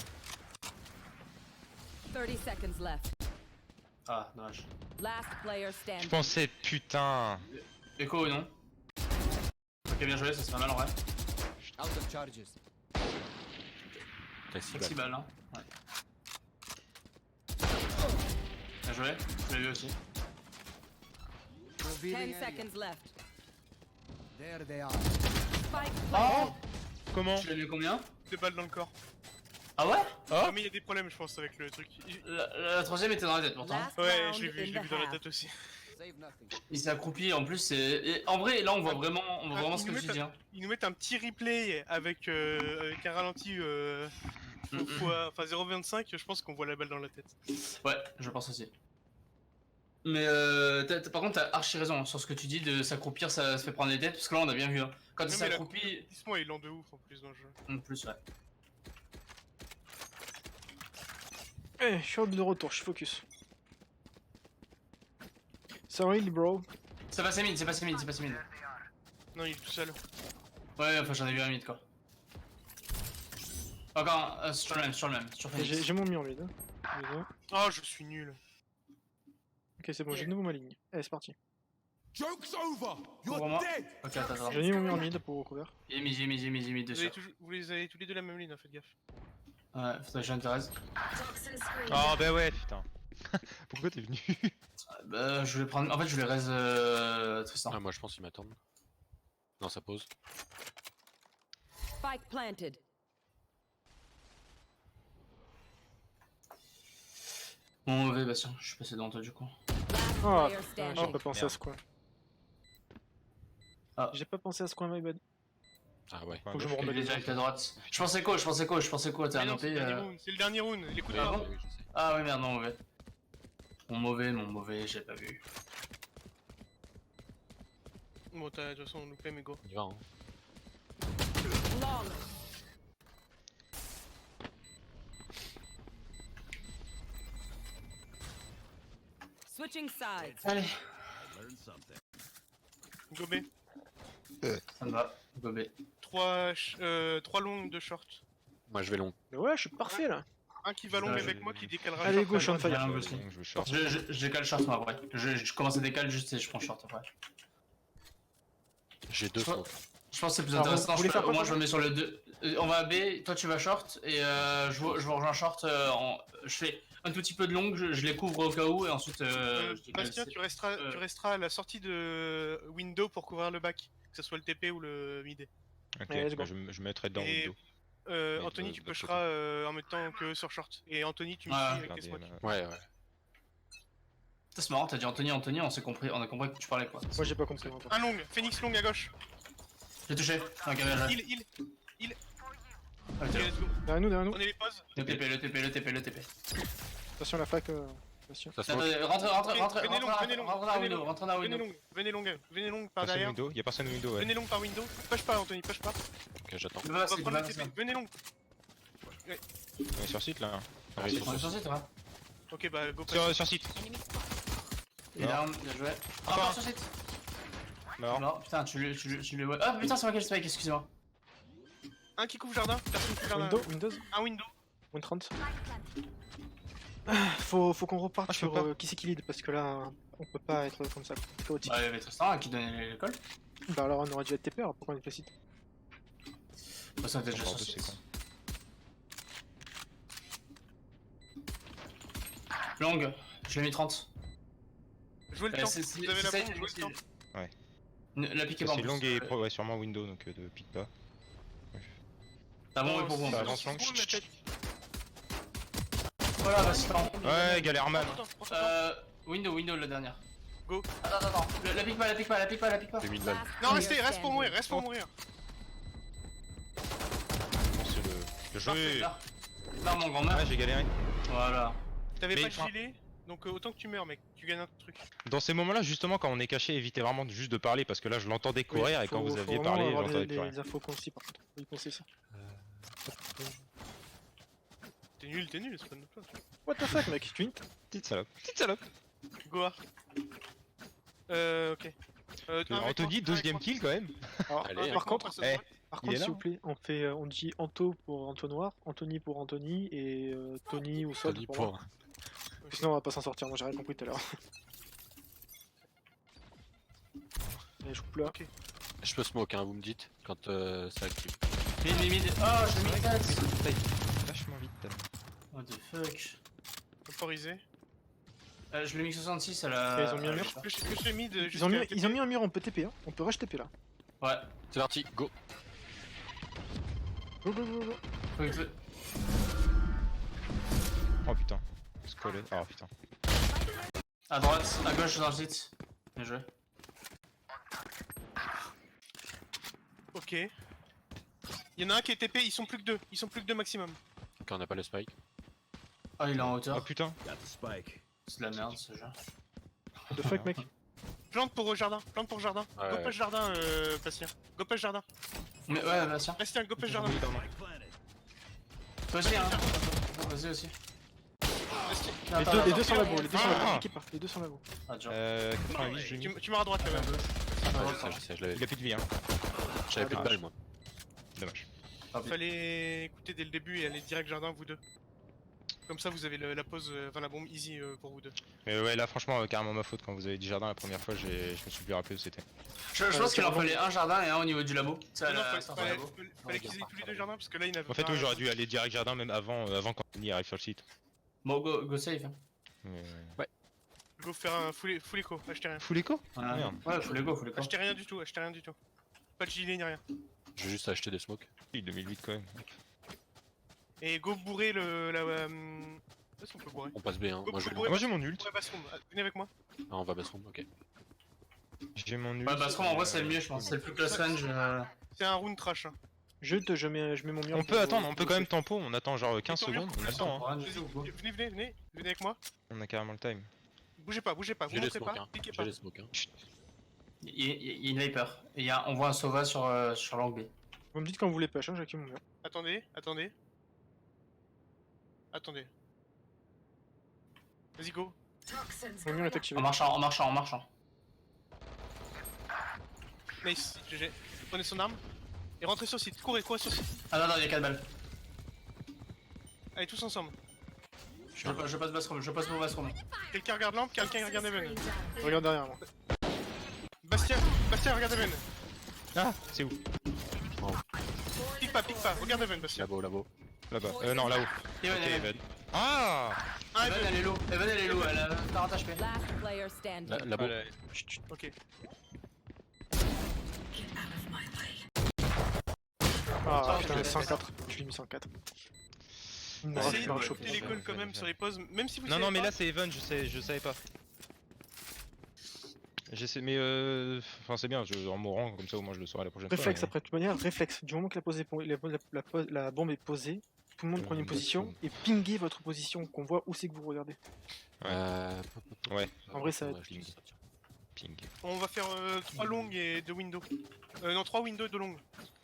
[SPEAKER 5] 30 seconds left.
[SPEAKER 4] Ah, dommage.
[SPEAKER 5] Last player
[SPEAKER 1] Je
[SPEAKER 5] standing.
[SPEAKER 1] pensais, putain.
[SPEAKER 4] Echo ou non? Ok, bien joué, ça serait mal en vrai.
[SPEAKER 8] Out of charges.
[SPEAKER 9] T'as 6
[SPEAKER 4] 6
[SPEAKER 9] balles.
[SPEAKER 4] balles, hein. Ouais. Bien joué, je l'ai vu aussi.
[SPEAKER 5] 10
[SPEAKER 8] Revealing area.
[SPEAKER 5] seconds left.
[SPEAKER 8] There they are.
[SPEAKER 5] Spike
[SPEAKER 4] Oh!
[SPEAKER 1] Comment?
[SPEAKER 4] Je l'ai vu combien?
[SPEAKER 2] 2 balles dans le corps.
[SPEAKER 4] Ah ouais?
[SPEAKER 2] Ah, mais y'a des problèmes, je pense, avec le truc.
[SPEAKER 4] La troisième était dans la tête pourtant.
[SPEAKER 5] Last
[SPEAKER 2] Ouais,
[SPEAKER 5] round
[SPEAKER 2] je l'ai
[SPEAKER 5] in
[SPEAKER 2] vu
[SPEAKER 5] the
[SPEAKER 2] dans la
[SPEAKER 5] half.
[SPEAKER 2] tête aussi.
[SPEAKER 8] Save nothing.
[SPEAKER 4] Il s'est accroupi en plus. En vrai, là on voit vraiment,
[SPEAKER 2] Ah,
[SPEAKER 4] ce que tu dis. Hein.
[SPEAKER 2] Ils nous mettent un petit replay avec un ralenti enfin 0,25, je pense qu'on voit la balle dans la tête.
[SPEAKER 4] Ouais, je pense aussi. Mais par contre, t'as archi raison hein, sur ce que tu dis de s'accroupir, ça se fait prendre des têtes. Parce que là, on a bien vu. Hein. Quand il
[SPEAKER 2] Non, mais
[SPEAKER 4] s'accroupit,
[SPEAKER 2] Dis-moi, ils l'ont de ouf en plus dans le jeu.
[SPEAKER 4] en plus, ouais.
[SPEAKER 6] Eh, je suis de retour, je suis focus. Sorry, bro.
[SPEAKER 4] C'est passé mid, c'est passé mid.
[SPEAKER 2] Non, il est tout seul.
[SPEAKER 4] Ouais, enfin j'en ai vu un mid quoi. Encore, sur le même, sur
[SPEAKER 6] Et
[SPEAKER 4] Phoenix.
[SPEAKER 6] j'ai mon mur en mid. Hein.
[SPEAKER 2] Oh, je suis nul.
[SPEAKER 6] Ok, c'est bon, j'ai de nouveau ma ligne. Allez, c'est parti.
[SPEAKER 8] Joke's over. You're
[SPEAKER 4] Pour moi.
[SPEAKER 8] dead.
[SPEAKER 4] Ok, attends.
[SPEAKER 6] J'ai mis mon mur en mid pour recouvert.
[SPEAKER 4] Il est mid
[SPEAKER 2] Vous,
[SPEAKER 4] dessus.
[SPEAKER 2] vous les avez tous les deux la même ligne, hein, faites gaffe.
[SPEAKER 4] Ouais, faudrait que j'intéresse.
[SPEAKER 1] Oh bah ouais, putain. Pourquoi t'es venu?
[SPEAKER 4] Bah, je vais prendre. En fait, je vais raise Tristan.
[SPEAKER 9] Ah, moi, je pense qu'ils m'attendent. Non, ça pose.
[SPEAKER 5] Spike planted.
[SPEAKER 4] Bon, mauvais, Bastien. Je suis passé devant toi du coup.
[SPEAKER 5] Last
[SPEAKER 6] Oh,
[SPEAKER 5] player
[SPEAKER 6] j'ai
[SPEAKER 5] standing.
[SPEAKER 6] pas pensé à ce coin.
[SPEAKER 4] Ah.
[SPEAKER 6] J'ai pas pensé à ce coin, my bad.
[SPEAKER 9] Ah ouais.
[SPEAKER 6] Faut que je me
[SPEAKER 4] Il est
[SPEAKER 6] remette
[SPEAKER 4] direct à droite. Je pensais quoi, t'as
[SPEAKER 2] Mais non, c'est
[SPEAKER 4] noté.
[SPEAKER 2] le dernier round, c'est le dernier round, les coups de
[SPEAKER 4] Ah
[SPEAKER 2] barre.
[SPEAKER 4] bon Ah ouais, merde, non, mauvais. Mon mauvais, j'ai pas vu.
[SPEAKER 2] Bon, de toute façon, on loupé, mais go.
[SPEAKER 9] On y va, hein.
[SPEAKER 5] Long. Switching sides.
[SPEAKER 4] Allez,
[SPEAKER 8] Learn something.
[SPEAKER 2] Gobé.
[SPEAKER 4] ça me va. Gobé.
[SPEAKER 2] 3 longs, 2 short.
[SPEAKER 9] Moi, je vais long.
[SPEAKER 6] Mais ouais, je suis parfait là.
[SPEAKER 2] Un qui va long
[SPEAKER 4] Ouais,
[SPEAKER 2] avec
[SPEAKER 1] je-
[SPEAKER 2] moi qui décalera
[SPEAKER 6] Allez,
[SPEAKER 2] short.
[SPEAKER 6] go, je suis on
[SPEAKER 4] J'ai
[SPEAKER 6] fire.
[SPEAKER 4] un aussi.
[SPEAKER 1] Donc je veux short.
[SPEAKER 4] Je décale short moi après. Je commence à décaler juste et je prends short après.
[SPEAKER 9] J'ai 2
[SPEAKER 4] Je
[SPEAKER 9] smoke.
[SPEAKER 4] Je pense que c'est plus
[SPEAKER 6] Alors,
[SPEAKER 4] intéressant.
[SPEAKER 6] vous voulez faire quoi,
[SPEAKER 4] Moi
[SPEAKER 6] toi
[SPEAKER 4] je me mets sur le 2. On va à B, toi tu vas short et je vous rejoins short. Je fais un tout petit peu de long, je les couvre au cas où et ensuite. Je décale.
[SPEAKER 2] Bastien, tu resteras à la sortie de window pour couvrir le back, que ce soit le TP ou le mid.
[SPEAKER 1] Ok,
[SPEAKER 6] Allez, let's
[SPEAKER 1] bah,
[SPEAKER 6] go.
[SPEAKER 1] je me mettrai dedans
[SPEAKER 2] Et-
[SPEAKER 1] window.
[SPEAKER 2] Anthony,
[SPEAKER 1] de-
[SPEAKER 2] tu
[SPEAKER 1] de
[SPEAKER 2] pusheras en même temps que sur short. Et Anthony, tu me
[SPEAKER 4] Ouais.
[SPEAKER 2] suis avec tes
[SPEAKER 1] Regardez,
[SPEAKER 2] smokes.
[SPEAKER 1] là.
[SPEAKER 9] Ouais, ouais.
[SPEAKER 4] C'est marrant, t'as dit Anthony, on a compris que tu parlais quoi.
[SPEAKER 6] Moi j'ai pas compris. Moi,
[SPEAKER 2] Un long, Phoenix long à gauche.
[SPEAKER 4] J'ai touché. Ok, bien joué.
[SPEAKER 2] Il.
[SPEAKER 4] Ok.
[SPEAKER 2] Ok, let's go.
[SPEAKER 6] derrière nous, derrière nous.
[SPEAKER 2] Prenez les pauses.
[SPEAKER 4] Le TP.
[SPEAKER 6] Attention la fac, Bastien.
[SPEAKER 9] Ça smoke.
[SPEAKER 4] Rentre
[SPEAKER 2] Venez long, venez long,
[SPEAKER 4] dans la
[SPEAKER 2] venez
[SPEAKER 4] window,
[SPEAKER 2] long.
[SPEAKER 4] rentre dans la window.
[SPEAKER 2] Venez long par
[SPEAKER 1] Personne
[SPEAKER 2] derrière.
[SPEAKER 1] window? Y'a personne window, ouais.
[SPEAKER 2] Venez long par window. Push pas, Anthony, push pas.
[SPEAKER 9] Ok, j'attends.
[SPEAKER 4] Il
[SPEAKER 2] On
[SPEAKER 4] va
[SPEAKER 2] va
[SPEAKER 4] passer,
[SPEAKER 2] prendre le
[SPEAKER 4] il va
[SPEAKER 2] TP. Venez long.
[SPEAKER 1] On est sur site là. hein.
[SPEAKER 9] Ah oui,
[SPEAKER 4] On est sur site, ouais.
[SPEAKER 2] Ok, bah go pas.
[SPEAKER 1] Sur site.
[SPEAKER 4] Il est arme, bien joué.
[SPEAKER 1] Encore
[SPEAKER 4] Encore
[SPEAKER 1] un.
[SPEAKER 4] sur site.
[SPEAKER 1] Mort.
[SPEAKER 4] Non, putain, tu le vois. Ah putain, c'est moi qui ai le spike, excusez-moi.
[SPEAKER 2] Un qui couvre jardin, personne couvre jardin.
[SPEAKER 6] Windows
[SPEAKER 2] Un window.
[SPEAKER 6] Moins 30. Faut qu'on reparte
[SPEAKER 1] je peux
[SPEAKER 6] sur
[SPEAKER 1] pas.
[SPEAKER 6] qui c'est qui lead parce que là on peut pas être comme ça chaotique.
[SPEAKER 4] Bah, il y avait Tristan qui donnait l'école.
[SPEAKER 6] Bah alors on aurait dû être TP, alors pourquoi on est site?
[SPEAKER 4] Bah, ça était déjà
[SPEAKER 1] Encore
[SPEAKER 4] sur
[SPEAKER 1] deux, c'est
[SPEAKER 4] site.
[SPEAKER 1] con.
[SPEAKER 4] Longue, je l'ai mis 30.
[SPEAKER 2] Jouez le temps. Vous avez la bombe, jouez le temps.
[SPEAKER 4] La pique est
[SPEAKER 1] Ça,
[SPEAKER 4] pas
[SPEAKER 1] c'est long et ouais, sûrement window donc de pique pas.
[SPEAKER 4] T'as bon et pour bon.
[SPEAKER 1] Ça avance long.
[SPEAKER 4] Voilà, bah c'est bon.
[SPEAKER 1] Ouais, galère man.
[SPEAKER 4] Window la dernière.
[SPEAKER 2] Go.
[SPEAKER 4] Attends. La pique pas.
[SPEAKER 1] 2000 balles.
[SPEAKER 2] Non, reste pour mourir, reste pour mourir.
[SPEAKER 1] C'est le jeu.
[SPEAKER 4] Là, mon grand-mère.
[SPEAKER 1] Ouais, j'ai galéré.
[SPEAKER 4] Voilà.
[SPEAKER 2] T'avais
[SPEAKER 1] Mais-
[SPEAKER 2] pas de gilet, donc autant que tu meurs, mec. Tu gagnes un truc.
[SPEAKER 1] Dans ces moments-là, justement, quand on est caché, évitez vraiment juste de parler parce que là, je l'entendais courir et quand vous aviez parlé, j'entendais plus rien.
[SPEAKER 6] les infos concis par contre. Faut y penser ça.
[SPEAKER 2] T'es nul, c'est pas de notre faute.
[SPEAKER 6] What the fuck mec, tu hint?
[SPEAKER 1] Petite salope. Petite salope.
[SPEAKER 2] Goar. Ok.
[SPEAKER 1] Anthony, 12ème kill quand même.
[SPEAKER 6] Alors,
[SPEAKER 9] Allez,
[SPEAKER 6] par contre,
[SPEAKER 1] Eh,
[SPEAKER 6] par
[SPEAKER 1] il est
[SPEAKER 6] contre, s'il
[SPEAKER 1] là,
[SPEAKER 6] vous plaît, on dit Anto pour Antonoir, Anthony pour Anthony et Tony ou Sol
[SPEAKER 9] Tony
[SPEAKER 6] pour moi.
[SPEAKER 9] pour.
[SPEAKER 6] Sinon on va pas s'en sortir, moi j'ai rien compris tout à l'heure. Allez, je coupe là.
[SPEAKER 9] Je peux smoke, hein, vous me dites quand ça active.
[SPEAKER 4] Mid. Oh, je l'ai mis 4.
[SPEAKER 1] Vachement vite. tellement.
[SPEAKER 4] What the fuck.
[SPEAKER 2] Temporisé.
[SPEAKER 4] Je l'ai mis 66 à la.
[SPEAKER 6] Ils ont mis un mur.
[SPEAKER 2] Que je l'ai mis de.
[SPEAKER 6] Ils ont mis un mur, on peut TP, hein. On peut rush TP là.
[SPEAKER 4] Ouais.
[SPEAKER 9] C'est parti, go.
[SPEAKER 6] Go go go go.
[SPEAKER 1] Oh putain. Scolet. Oh putain.
[SPEAKER 4] À droite, à gauche dans le site. Bien joué.
[SPEAKER 2] Ok. Y'en a un qui est TP, ils sont plus que deux maximum.
[SPEAKER 9] Quand on n'a pas le spike.
[SPEAKER 4] Ah, il est en
[SPEAKER 1] Oh
[SPEAKER 4] hauteur.
[SPEAKER 1] putain.
[SPEAKER 8] Got the spike.
[SPEAKER 4] C'est de la merde ce jeu.
[SPEAKER 6] What the fuck mec.
[SPEAKER 2] Plante pour jardin. Go
[SPEAKER 9] Ouais.
[SPEAKER 2] pas jardin, Bastien. Go pas jardin.
[SPEAKER 4] Mais ouais, bah tiens.
[SPEAKER 2] Bastien, go pas jardin.
[SPEAKER 8] Spike planted.
[SPEAKER 4] Toi aussi, hein. Vas-y aussi.
[SPEAKER 2] Bastien.
[SPEAKER 6] Les deux sont là-bas, les deux sont là-bas.
[SPEAKER 1] Ah.
[SPEAKER 6] Équipe, les deux sont là-bas.
[SPEAKER 4] Ah, genre.
[SPEAKER 1] 88, je l'ai mis.
[SPEAKER 2] Tu m'as à droite là.
[SPEAKER 9] Je sais, je l'avais.
[SPEAKER 1] Il a plus de vie, hein.
[SPEAKER 9] J'avais plus de balles, moi.
[SPEAKER 1] Dommage.
[SPEAKER 2] Fallait écouter dès le début et aller direct jardin, vous deux. Comme ça, vous avez la pause, enfin la bombe easy pour vous deux.
[SPEAKER 1] Mais ouais, là, franchement, carrément ma faute quand vous avez dit jardin la première fois, je me suis plus rappelé où c'était.
[SPEAKER 4] Je pense qu'il en fallait un jardin et un au niveau du labo. Ça,
[SPEAKER 2] Non,
[SPEAKER 4] la-
[SPEAKER 2] fallait qu'ils aient tous les deux jardins parce que là, il n'avait
[SPEAKER 1] En fait, oui, j'aurais dû aller direct jardin même avant quand Anthony arrive sur le site.
[SPEAKER 4] Bon, go save. Hein.
[SPEAKER 1] Mais...
[SPEAKER 2] Go faire un full écho, achetez rien.
[SPEAKER 1] Full écho
[SPEAKER 4] Ouais,
[SPEAKER 1] Merde.
[SPEAKER 4] ouais, faut les go.
[SPEAKER 2] Achetez rien du tout. Pas de gilet ni rien.
[SPEAKER 9] Je vais juste acheter des smokes.
[SPEAKER 1] Oui, 2008 quand même.
[SPEAKER 2] Et go bourrer Est-ce qu'on peut bourrer?
[SPEAKER 9] On passe B, hein. Moi je
[SPEAKER 2] Ouais,
[SPEAKER 1] Moi j'ai mon ult.
[SPEAKER 2] Ouais, bassroom, venez avec moi.
[SPEAKER 9] Ah, on va bassroom, ok.
[SPEAKER 1] J'ai mon ult.
[SPEAKER 4] Ouais, bah, en vrai, c'est le mieux, je pense. C'est le plus close range.
[SPEAKER 2] C'est un round trash. Hein.
[SPEAKER 6] Je mets mon mur.
[SPEAKER 1] On peut attendre, on peut quand même tempo, on attend genre 15
[SPEAKER 2] Attends,
[SPEAKER 1] secondes, on a le temps hein.
[SPEAKER 2] Venez avec moi.
[SPEAKER 1] On a carrément le time.
[SPEAKER 2] Bougez pas, vous
[SPEAKER 9] J'ai les
[SPEAKER 2] montrez
[SPEAKER 9] smokes,
[SPEAKER 2] pas,
[SPEAKER 9] hein.
[SPEAKER 2] cliquez
[SPEAKER 9] J'ai
[SPEAKER 2] pas.
[SPEAKER 9] les smokes, hein.
[SPEAKER 4] Il y a une Viper. Et on voit un Sova sur l'angle B.
[SPEAKER 6] Vous me dites quand vous voulez push, hein, j'active mon mur.
[SPEAKER 2] Attendez. Vas-y, go.
[SPEAKER 6] Mon mur est activé.
[SPEAKER 4] En marchant.
[SPEAKER 2] Nice, GG. Prenez son arme. Et rentrez sur site, courez sur site.
[SPEAKER 4] Ah non, il y a 4 balles.
[SPEAKER 2] Allez, tous ensemble.
[SPEAKER 4] Je passe bassroom, je passe pour bassroom.
[SPEAKER 2] Quelqu'un regarde lampe, quelqu'un regarde Even.
[SPEAKER 6] Regarde derrière moi.
[SPEAKER 2] Bastien, regarde Even.
[SPEAKER 1] Ah, c'est où?
[SPEAKER 2] Pique pas, regarde Even, Bastien.
[SPEAKER 9] Labo.
[SPEAKER 1] Là-bas. Non, là-haut.
[SPEAKER 4] Even,
[SPEAKER 1] Ok,
[SPEAKER 4] Even.
[SPEAKER 1] Evan. Ah
[SPEAKER 4] Elle est low, elle est low, elle a 40 HP.
[SPEAKER 5] Last player standing.
[SPEAKER 9] Labo.
[SPEAKER 1] Voilà.
[SPEAKER 2] Ok.
[SPEAKER 6] Ah putain, 104. Je lui ai mis 104. Non,
[SPEAKER 2] Essayez
[SPEAKER 6] je
[SPEAKER 2] de
[SPEAKER 6] vais
[SPEAKER 2] choper
[SPEAKER 6] choper.
[SPEAKER 2] les calls quand même sur les pauses, même si vous
[SPEAKER 1] Non,
[SPEAKER 2] savez
[SPEAKER 1] non, mais
[SPEAKER 2] pas.
[SPEAKER 1] là c'est Evan, je savais pas. J'essaie, mais enfin c'est bien, en mourant comme ça au moins je le saurai la prochaine
[SPEAKER 6] Réflexe
[SPEAKER 1] fois.
[SPEAKER 6] après, de toute manière, réflexe. Du moment que la bombe est posée, tout le monde prend une position et pinguez votre position, qu'on voit où c'est que vous regardez.
[SPEAKER 1] Ouais.
[SPEAKER 6] En vrai, ça va
[SPEAKER 9] Ouais,
[SPEAKER 6] être
[SPEAKER 9] je l'ai mis.
[SPEAKER 1] Ping.
[SPEAKER 2] On va faire 3 longues et 2 windows. Non, 3 windows et 2 longues.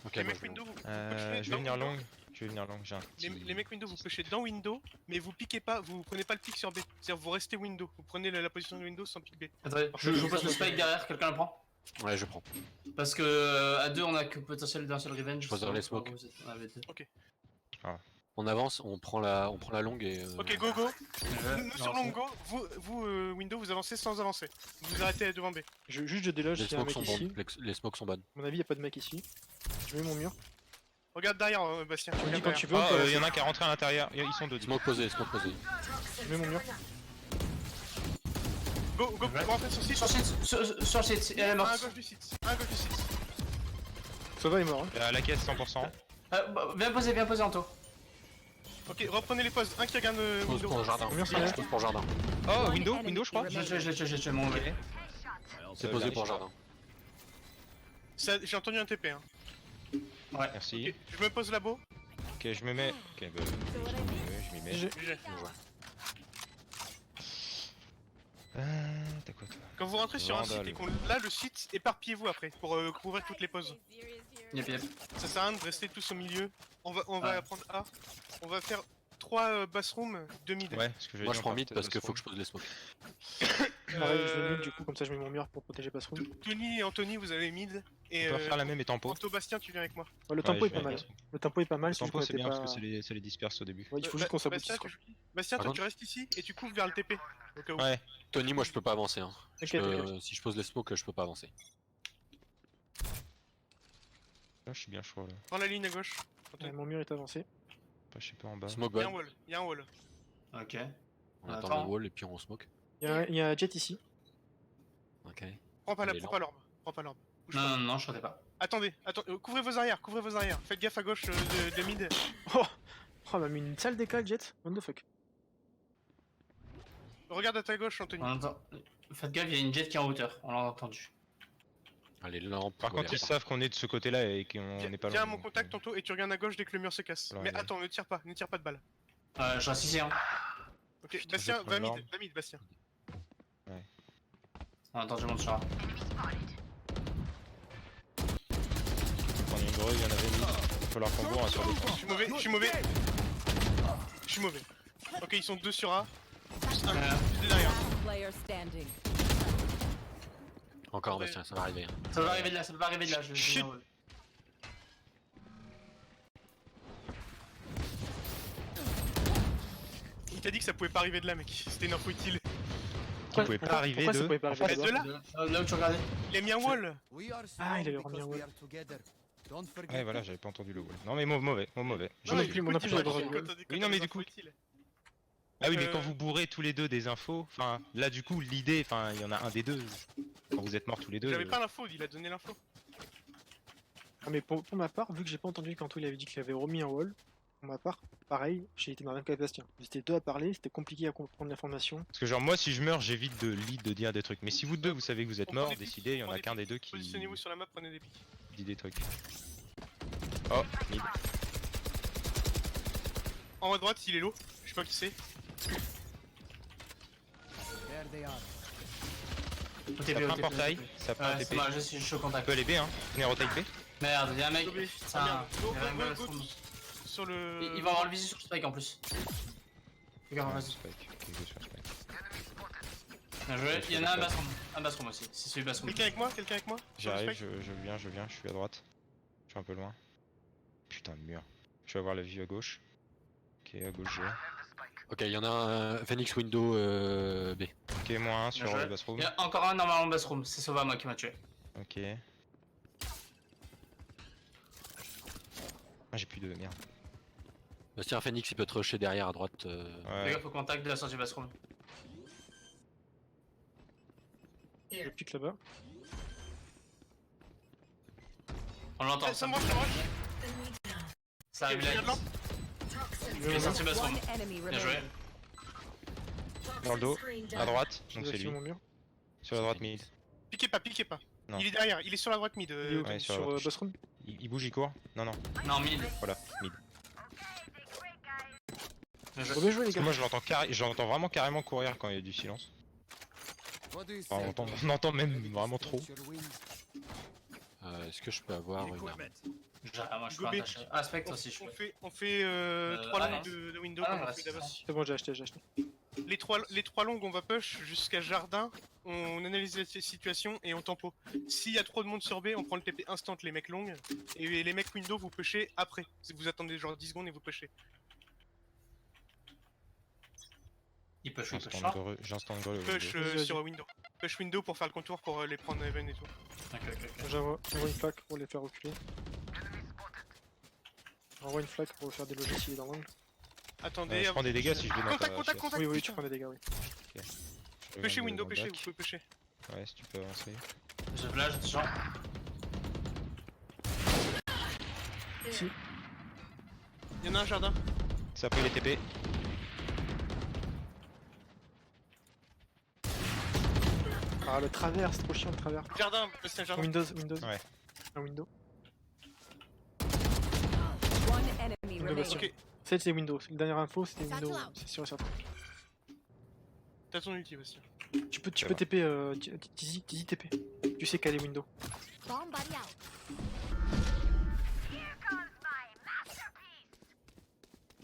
[SPEAKER 9] Ok,
[SPEAKER 2] Les
[SPEAKER 9] moi,
[SPEAKER 2] mecs window, vous
[SPEAKER 1] Je vais venir long. Je vais venir long, j'ai un
[SPEAKER 2] Les mecs window, vous pushez dans window, mais vous piquez pas, vous prenez pas le pic sur B. C'est-à-dire vous restez window, vous prenez la position de window sans pic B.
[SPEAKER 4] Attendez, je vous passe le spike derrière, quelqu'un le prend?
[SPEAKER 9] Ouais, je prends.
[SPEAKER 4] Parce que à 2 on a que potentiel d'un seul revenge.
[SPEAKER 9] Je pose dans les smokes.
[SPEAKER 2] Ok.
[SPEAKER 9] On avance, on prend la longue et.
[SPEAKER 2] Ok, go go. Nous sur long go, vous window, vous avancez sans avancer. Vous arrêtez devant B.
[SPEAKER 6] Juste je déloge
[SPEAKER 9] Les
[SPEAKER 6] s'il y a un
[SPEAKER 9] smokes
[SPEAKER 6] mec
[SPEAKER 9] sont
[SPEAKER 6] ici.
[SPEAKER 9] bonnes. Les smokes sont bonnes.
[SPEAKER 6] À mon avis, y a pas de mec ici. Je mets mon mur.
[SPEAKER 2] Regarde derrière, Bastien.
[SPEAKER 6] Tu me dis
[SPEAKER 2] Regarde
[SPEAKER 6] quand tu
[SPEAKER 2] derrière.
[SPEAKER 6] veux. on peut
[SPEAKER 1] Il y en a
[SPEAKER 6] avancer.
[SPEAKER 1] un qui est rentré à l'intérieur, ils sont deux.
[SPEAKER 9] Smoke posé, smoke posé.
[SPEAKER 6] Je mets mon mur.
[SPEAKER 2] Go, go,
[SPEAKER 4] Ouais.
[SPEAKER 2] go rentrer sur site.
[SPEAKER 4] Sur site, sur le site, elle est
[SPEAKER 2] Un à
[SPEAKER 4] morte.
[SPEAKER 2] gauche du site. Un à gauche du site.
[SPEAKER 6] Sova est mort. Hein.
[SPEAKER 1] À la caisse 100%.
[SPEAKER 4] Viens poser Anto.
[SPEAKER 2] Ok, reprenez les poses. Un qui regarde
[SPEAKER 9] Je pose
[SPEAKER 2] window.
[SPEAKER 9] pour jardin.
[SPEAKER 6] Mon mur,
[SPEAKER 9] Je
[SPEAKER 6] c'est
[SPEAKER 9] pose pour jardin.
[SPEAKER 1] Oh, window, je crois.
[SPEAKER 4] J'ai mon mauvais.
[SPEAKER 9] C'est posé pour jardin.
[SPEAKER 2] J'ai entendu un TP. Hein.
[SPEAKER 1] Merci.
[SPEAKER 2] Ok, je me pose labo.
[SPEAKER 1] Ok, je me mets. Ok, bah. Je m'y mets.
[SPEAKER 6] J'ai-
[SPEAKER 2] GG.
[SPEAKER 1] T'as quoi toi?
[SPEAKER 2] Quand vous rentrez sur un site
[SPEAKER 1] Vandal.
[SPEAKER 2] et qu'on là le site, éparpillez-vous après pour couvrir toutes les poses.
[SPEAKER 4] Yep.
[SPEAKER 2] Ça sert à rien de rester tous au milieu. On va
[SPEAKER 4] Ouais.
[SPEAKER 2] prendre A. On va faire 3 bassroom, 2 mid.
[SPEAKER 1] Ouais, ce que je
[SPEAKER 9] Moi je prends mid parce qu'il faut que je pose les smokes.
[SPEAKER 6] Pareil, je vais mid du coup, comme ça je mets mon mur pour protéger Bassroom.
[SPEAKER 2] Tony et Anthony, vous avez mid. Et
[SPEAKER 1] On peut faire la même et tempo.
[SPEAKER 2] Anto Bastien, tu viens avec moi.
[SPEAKER 6] Ouais, le
[SPEAKER 1] Ouais,
[SPEAKER 6] tempo
[SPEAKER 1] je
[SPEAKER 6] est pas
[SPEAKER 1] vais
[SPEAKER 6] mal.
[SPEAKER 1] avec
[SPEAKER 6] Le tempo est pas mal,
[SPEAKER 1] Le
[SPEAKER 6] c'est juste
[SPEAKER 1] tempo
[SPEAKER 6] qu'on
[SPEAKER 1] c'est
[SPEAKER 6] était
[SPEAKER 1] bien
[SPEAKER 6] pas...
[SPEAKER 1] parce que ça les disperse au début.
[SPEAKER 6] Ouais, il faut juste qu'on
[SPEAKER 2] Bastien,
[SPEAKER 6] s'aboutisse.
[SPEAKER 2] Bastien,
[SPEAKER 9] Par
[SPEAKER 2] toi
[SPEAKER 9] contre
[SPEAKER 2] tu restes ici et tu couvres vers le TP. Au cas où.
[SPEAKER 1] Ouais.
[SPEAKER 9] Tony, moi je peux pas avancer. Hein.
[SPEAKER 6] Ok, ok.
[SPEAKER 9] Si je pose les smokes, je peux pas avancer.
[SPEAKER 1] Là, je suis bien chaud là.
[SPEAKER 2] Prends la ligne à gauche.
[SPEAKER 6] Ouais, mon mur est avancé.
[SPEAKER 1] Pas, je sais pas en bas.
[SPEAKER 9] Smoke
[SPEAKER 2] Il y a un
[SPEAKER 9] bonne.
[SPEAKER 2] wall. Il y a un wall.
[SPEAKER 4] Ok.
[SPEAKER 9] On attend
[SPEAKER 4] Attends.
[SPEAKER 9] le wall et puis on smoke.
[SPEAKER 6] Il y a un jet ici.
[SPEAKER 9] Ok.
[SPEAKER 2] Prends pas
[SPEAKER 9] Il est
[SPEAKER 2] prends pas l'orbe. Prends pas l'orbe. Bouge
[SPEAKER 4] Non,
[SPEAKER 2] pas.
[SPEAKER 4] non, je sortais pas.
[SPEAKER 2] Attendez, couvrez vos arrières, couvrez vos arrières. Faites gaffe à gauche de mid.
[SPEAKER 6] Oh, elle m'a mis une sale décale, jet. What the fuck.
[SPEAKER 2] Regarde à ta gauche, Anthony.
[SPEAKER 4] On entend... Faites gaffe, il y a une jet qui est en hauteur, on l'a entendu.
[SPEAKER 9] Allez, lampes.
[SPEAKER 1] Par contre, ils savent qu'on est de ce côté-là et qu'on n'est pas
[SPEAKER 2] Viens
[SPEAKER 1] loin.
[SPEAKER 2] à mon contact, Anto, et tu regardes à gauche dès que le mur se casse.
[SPEAKER 1] Ouais,
[SPEAKER 2] Mais
[SPEAKER 1] ouais.
[SPEAKER 2] attends, ne tire pas de balle.
[SPEAKER 4] Je reste ici, hein.
[SPEAKER 2] Ok,
[SPEAKER 1] Putain,
[SPEAKER 2] Bastien,
[SPEAKER 1] je prends
[SPEAKER 2] va mid,
[SPEAKER 1] l'orbe.
[SPEAKER 2] Bastien.
[SPEAKER 4] Attends, je monte sur A.
[SPEAKER 1] Prendre une grue, il y en avait mis. Il faut leur combo sur des
[SPEAKER 2] Je suis mauvais, je suis mauvais. Je suis mauvais. Ok, ils sont 2 sur A. Plus un, plus 2 derrière.
[SPEAKER 5] Player standing.
[SPEAKER 9] Encore,
[SPEAKER 2] Ouais.
[SPEAKER 9] Bastien, ça va arriver. Hein.
[SPEAKER 4] Ça peut pas arriver de là, ça peut pas arriver de là. Je
[SPEAKER 2] Shit. Il t'a dit que ça pouvait pas arriver de là, mec. C'était une info utile.
[SPEAKER 1] Qui pouvait pas arriver
[SPEAKER 6] Pourquoi ça
[SPEAKER 1] de.
[SPEAKER 6] pouvait pas arriver
[SPEAKER 2] Mais de là,
[SPEAKER 4] Là où tu regardais.
[SPEAKER 2] il a mis un wall.
[SPEAKER 8] We are
[SPEAKER 6] Ah, il avait
[SPEAKER 8] strong
[SPEAKER 6] remis un
[SPEAKER 8] because
[SPEAKER 6] wall.
[SPEAKER 8] we are together. Don't forget
[SPEAKER 1] Ouais, voilà,
[SPEAKER 8] that.
[SPEAKER 1] j'avais pas entendu le wall. Non, mais mauvais.
[SPEAKER 6] Non, non plus, moi non plus, j'avais droit de wall.
[SPEAKER 1] Oui, non, mais du coup- Ah oui, mais quand vous bourrez tous les deux des infos, enfin, là du coup, l'idée, enfin, il y en a un des deux. Quand vous êtes morts tous les deux.
[SPEAKER 2] J'avais pas l'info, il a donné l'info.
[SPEAKER 6] Ah, mais pour ma part, vu que j'ai pas entendu quand il avait dit qu'il avait remis un wall, pour ma part, pareil, j'ai été dans la même cas que Bastien. Vous étiez deux à parler, c'était compliqué à comprendre l'information.
[SPEAKER 1] Parce que genre moi si je meurs j'évite de lead de dire des trucs. Mais si vous deux vous savez que vous êtes
[SPEAKER 2] On prend
[SPEAKER 1] morts,
[SPEAKER 2] des pics,
[SPEAKER 1] décidez, il y en
[SPEAKER 2] prends
[SPEAKER 1] a
[SPEAKER 2] des
[SPEAKER 1] qu'un des deux qui
[SPEAKER 2] Positionnez-vous sur la map, prenez des pics.
[SPEAKER 1] dit des trucs. Oh, mid.
[SPEAKER 2] En haut à droite, il est low. Je sais pas qui c'est.
[SPEAKER 8] There they are.
[SPEAKER 1] Ça prend un portail, ça prend un
[SPEAKER 4] Ouais, c'est
[SPEAKER 1] TP.
[SPEAKER 4] moi, je suis au
[SPEAKER 1] On
[SPEAKER 4] contact.
[SPEAKER 1] peut aller B hein, venez rotate B.
[SPEAKER 4] Merde, y'a un mec.
[SPEAKER 2] Go B. Ah
[SPEAKER 4] Putain,
[SPEAKER 2] merde. Go,
[SPEAKER 4] il y a un
[SPEAKER 2] go,
[SPEAKER 4] gars,
[SPEAKER 2] go,
[SPEAKER 4] c'est
[SPEAKER 2] go.
[SPEAKER 4] bon.
[SPEAKER 2] Sur le.
[SPEAKER 4] Il va avoir le visu sur le spike en plus. Regarde, vas-y.
[SPEAKER 1] Spike, ok, go sur Spike.
[SPEAKER 4] Bien joué. Il y en a un bathroom aussi. C'est celui bathroom.
[SPEAKER 2] Quelqu'un avec moi, quelqu'un avec moi. Sur le
[SPEAKER 1] J'arrive,
[SPEAKER 2] spike.
[SPEAKER 1] je viens, je suis à droite. Je suis un peu loin. Putain de mur. Je vais avoir la vue à gauche. Ok, à gauche G.
[SPEAKER 9] Ok, il y en a un Phoenix Window B.
[SPEAKER 1] Ok, moins 1 sur
[SPEAKER 4] Bien joué.
[SPEAKER 1] le bathroom.
[SPEAKER 4] Il y a encore un normalement bathroom. C'est Sova moi qui m'a tué.
[SPEAKER 1] Ok. Ah j'ai plus de merde.
[SPEAKER 9] Bastien Phoenix, il peut te rusher derrière à droite.
[SPEAKER 4] Les
[SPEAKER 1] Ouais.
[SPEAKER 4] gars, faut contact de la sortie bathroom.
[SPEAKER 6] Je pique là-bas.
[SPEAKER 4] On l'entend.
[SPEAKER 2] Ça me rush, ça me rush.
[SPEAKER 4] Ça arrive là.
[SPEAKER 2] Regarde là.
[SPEAKER 4] Il est sorti bathroom.
[SPEAKER 5] One enemy
[SPEAKER 4] Bien joué.
[SPEAKER 5] remaining.
[SPEAKER 1] Dans le dos, à droite,
[SPEAKER 6] Je
[SPEAKER 1] donc
[SPEAKER 6] vais
[SPEAKER 1] c'est
[SPEAKER 6] sur
[SPEAKER 1] lui.
[SPEAKER 6] mon mur.
[SPEAKER 1] Sur la droite mid.
[SPEAKER 2] Piquez pas, piquez pas.
[SPEAKER 1] Non.
[SPEAKER 2] Il est derrière, il est sur la droite mid.
[SPEAKER 6] Il est où
[SPEAKER 1] ouais, sur la
[SPEAKER 6] Sur
[SPEAKER 1] droite.
[SPEAKER 6] Bassroom.
[SPEAKER 1] Il bouge, il court. Non, non,
[SPEAKER 4] Non, mid.
[SPEAKER 1] voilà, mid.
[SPEAKER 4] Bien joué.
[SPEAKER 6] Bien joué les
[SPEAKER 1] Parce que
[SPEAKER 6] gars.
[SPEAKER 1] moi j'entends vraiment carrément courir quand il y a du silence.
[SPEAKER 8] What do you
[SPEAKER 1] Enfin,
[SPEAKER 8] say?
[SPEAKER 1] on entend même vraiment trop.
[SPEAKER 8] Your wings.
[SPEAKER 9] Est-ce que je peux avoir une arme?
[SPEAKER 4] Moi je peux
[SPEAKER 2] Gobé.
[SPEAKER 4] attacher. Ah, Spectre aussi, je peux.
[SPEAKER 2] On fait 3
[SPEAKER 4] ah,
[SPEAKER 2] longues
[SPEAKER 4] non.
[SPEAKER 2] de window
[SPEAKER 4] Ah,
[SPEAKER 2] comme
[SPEAKER 4] non,
[SPEAKER 2] on fait
[SPEAKER 4] c'est
[SPEAKER 2] d'avant.
[SPEAKER 4] ça.
[SPEAKER 6] C'est bon, j'ai acheté.
[SPEAKER 2] Les trois longues, on va push jusqu'à jardin, on analyse la situation et on tempo. S'il y a trop de monde sur B, on prend le TP instant les mecs longues, et les mecs window vous pushez après. Vous attendez genre 10 secondes et vous pushez.
[SPEAKER 4] Il peut short.
[SPEAKER 1] J'instant le
[SPEAKER 2] Push
[SPEAKER 6] Vas-y.
[SPEAKER 2] sur window. Push window pour faire le contour pour les prendre Even et tout.
[SPEAKER 4] Ok.
[SPEAKER 6] J'envoie une flaque pour les faire reculer. J'envoie une flaque pour faire déloger s'il est dans l'angle.
[SPEAKER 2] Attendez,
[SPEAKER 1] je prends des dégâts si je vais dans ta
[SPEAKER 2] Contact.
[SPEAKER 6] Oui, tu prends des dégâts, oui.
[SPEAKER 2] Pushez window, pushez, vous pouvez pusher.
[SPEAKER 1] Ouais, si tu peux avancer.
[SPEAKER 4] Je flash, attention.
[SPEAKER 2] Y'en a un jardin.
[SPEAKER 1] Ça a pris les TP.
[SPEAKER 6] Ah, le travers, c'est trop chiant le travers.
[SPEAKER 2] Jardin, c'est un jardin.
[SPEAKER 6] Windows.
[SPEAKER 1] Ouais.
[SPEAKER 6] Un window.
[SPEAKER 5] One enemy
[SPEAKER 6] Windows,
[SPEAKER 5] remaining.
[SPEAKER 2] Ok,
[SPEAKER 6] Celle c'est Windows. La dernière info c'était Windows, c'est sûr et certain.
[SPEAKER 2] t'as ton ulti aussi.
[SPEAKER 6] Tu peux
[SPEAKER 1] Ça
[SPEAKER 6] TP, Tizi TP. Tu sais qu'elle est Windows.
[SPEAKER 8] Bomb buddy out.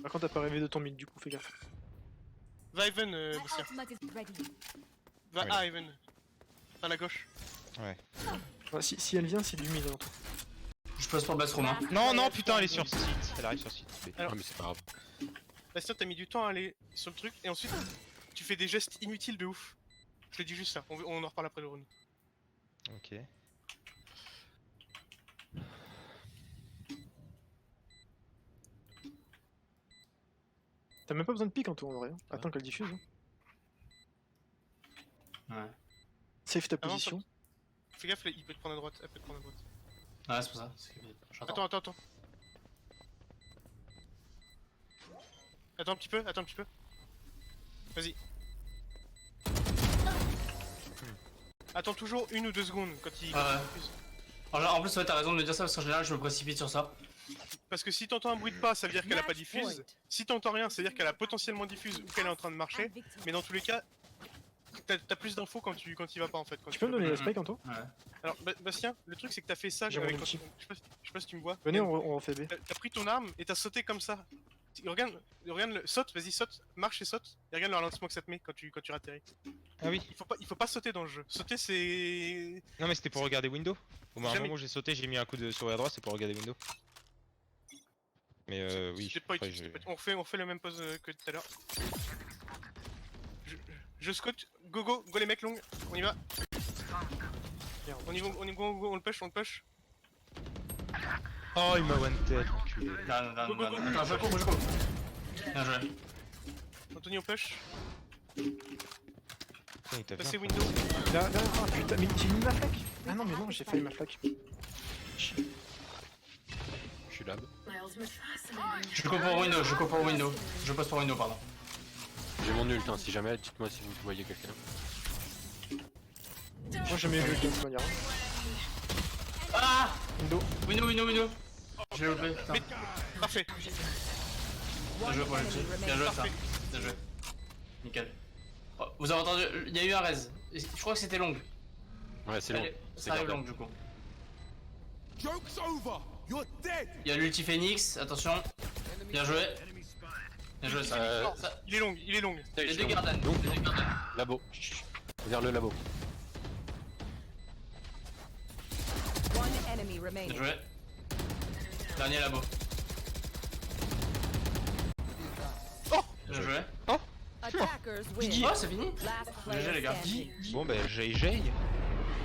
[SPEAKER 6] Par contre, t'as pas rêvé de ton mid, du coup, fais gaffe.
[SPEAKER 2] Va Even,
[SPEAKER 8] My
[SPEAKER 2] Bastien.
[SPEAKER 8] ultimate is ready.
[SPEAKER 2] Va
[SPEAKER 1] Oui.
[SPEAKER 2] A Even. À la gauche.
[SPEAKER 1] Ouais.
[SPEAKER 6] Ouais, si elle vient, c'est du mid. Hein.
[SPEAKER 4] Je passe pour basse-room. Hein.
[SPEAKER 1] Non, putain, elle est sur site. Elle arrive sur site.
[SPEAKER 2] Alors-
[SPEAKER 9] Ah, mais c'est pas grave.
[SPEAKER 2] Bastien, t'as mis du temps à aller sur le truc, et ensuite, tu fais des gestes inutiles de ouf. Je te dis juste ça, on en reparle après le round.
[SPEAKER 1] Ok.
[SPEAKER 6] T'as même pas besoin de pique en tout, en vrai. Hein. Attends qu'elle diffuse. Hein.
[SPEAKER 4] Ouais.
[SPEAKER 6] Save ta
[SPEAKER 2] Avance,
[SPEAKER 6] position.
[SPEAKER 2] Fais gaffe, il peut te prendre à droite, elle peut te prendre à droite.
[SPEAKER 4] Ouais, c'est pour ça. J'attends.
[SPEAKER 2] Attends. Attends un petit peu. Vas-y. Attends toujours 1 ou 2 secondes quand il
[SPEAKER 4] Ouais.
[SPEAKER 2] diffuse.
[SPEAKER 4] En plus, ouais, t'as raison de me dire ça parce qu'en général, je me précipite sur ça.
[SPEAKER 2] Parce que si t'entends un bruit de pas, ça veut dire qu'elle a pas diffuse. Si t'entends rien, ça veut dire qu'elle a potentiellement diffuse ou qu'elle est en train de marcher. Mais dans tous les cas, t'as plus d'infos quand il va pas en fait. Quand
[SPEAKER 6] Tu peux me donner la spike en toi?
[SPEAKER 4] Ouais.
[SPEAKER 2] Alors Bastien, le truc c'est que t'as fait ça
[SPEAKER 6] J'ai
[SPEAKER 2] avec
[SPEAKER 6] mon ulti.
[SPEAKER 2] je sais pas si tu me vois.
[SPEAKER 6] Venez, on refait B.
[SPEAKER 2] T'as pris ton arme et t'as sauté comme ça. Regarde saute, vas-y saute, marche et saute. Et regarde le ralentissement que ça te met quand tu atterris.
[SPEAKER 1] Ah oui.
[SPEAKER 2] Il faut pas sauter dans le jeu. Sauter c'est...
[SPEAKER 1] Non, mais c'était pour regarder Windows. Au moins, à un
[SPEAKER 2] Jamais.
[SPEAKER 1] moment où j'ai sauté, j'ai mis un coup de souris à droite, c'est pour regarder Windows. Mais oui.
[SPEAKER 2] C'était pas
[SPEAKER 1] après,
[SPEAKER 2] utile, c'était pas utile. On fait la même pause que tout à l'heure. Je scout, go les mecs longs, on y va.
[SPEAKER 6] Merde.
[SPEAKER 2] On y va, on le push.
[SPEAKER 1] Oh, il m'a one tête, enculé.
[SPEAKER 4] Non.
[SPEAKER 2] Go.
[SPEAKER 4] Attends, je cours. Bien joué.
[SPEAKER 2] Anthony on push,
[SPEAKER 1] Putain, il t'a
[SPEAKER 2] passez
[SPEAKER 1] bien.
[SPEAKER 2] window.
[SPEAKER 6] Là, ah putain, mais j'ai mis ma flaque. Ah non, mais non, j'ai failli ma flaque.
[SPEAKER 9] Je suis là.
[SPEAKER 4] Je cours pour window. Je passe pour window, pardon.
[SPEAKER 9] J'ai mon ult, hein, si jamais, dites-moi si vous voyez quelqu'un.
[SPEAKER 6] Moi, j'ai mes vues de toute manière.
[SPEAKER 4] Ah
[SPEAKER 6] Window.
[SPEAKER 4] Window. Je l'ai loupé, putain.
[SPEAKER 2] Parfait.
[SPEAKER 4] Bien joué pour le petit. Bien joué ça. Bien joué. Nickel. Oh, vous avez entendu, il y a eu un raise. Je crois que c'était long.
[SPEAKER 9] Ouais, c'est long.
[SPEAKER 4] Allez,
[SPEAKER 9] C'est
[SPEAKER 4] ça arrive
[SPEAKER 9] gardé.
[SPEAKER 4] long du coup.
[SPEAKER 8] Joke's over. You're dead.
[SPEAKER 4] Il y a l'ulti Phoenix, attention. Bien joué. Bien joué ça.
[SPEAKER 2] Il est long.
[SPEAKER 4] Les deux garden.
[SPEAKER 9] Donc,
[SPEAKER 4] Les deux garden.
[SPEAKER 9] labo. Vers le labo.
[SPEAKER 5] One enemy
[SPEAKER 4] Bien
[SPEAKER 5] remaining.
[SPEAKER 4] joué. Dernier labo. Bien joué.
[SPEAKER 5] Attackers win.
[SPEAKER 4] Oh, c'est fini.
[SPEAKER 5] Last
[SPEAKER 4] GG
[SPEAKER 5] player
[SPEAKER 4] les gars.
[SPEAKER 5] standing.
[SPEAKER 1] Bon, bah, j'ai.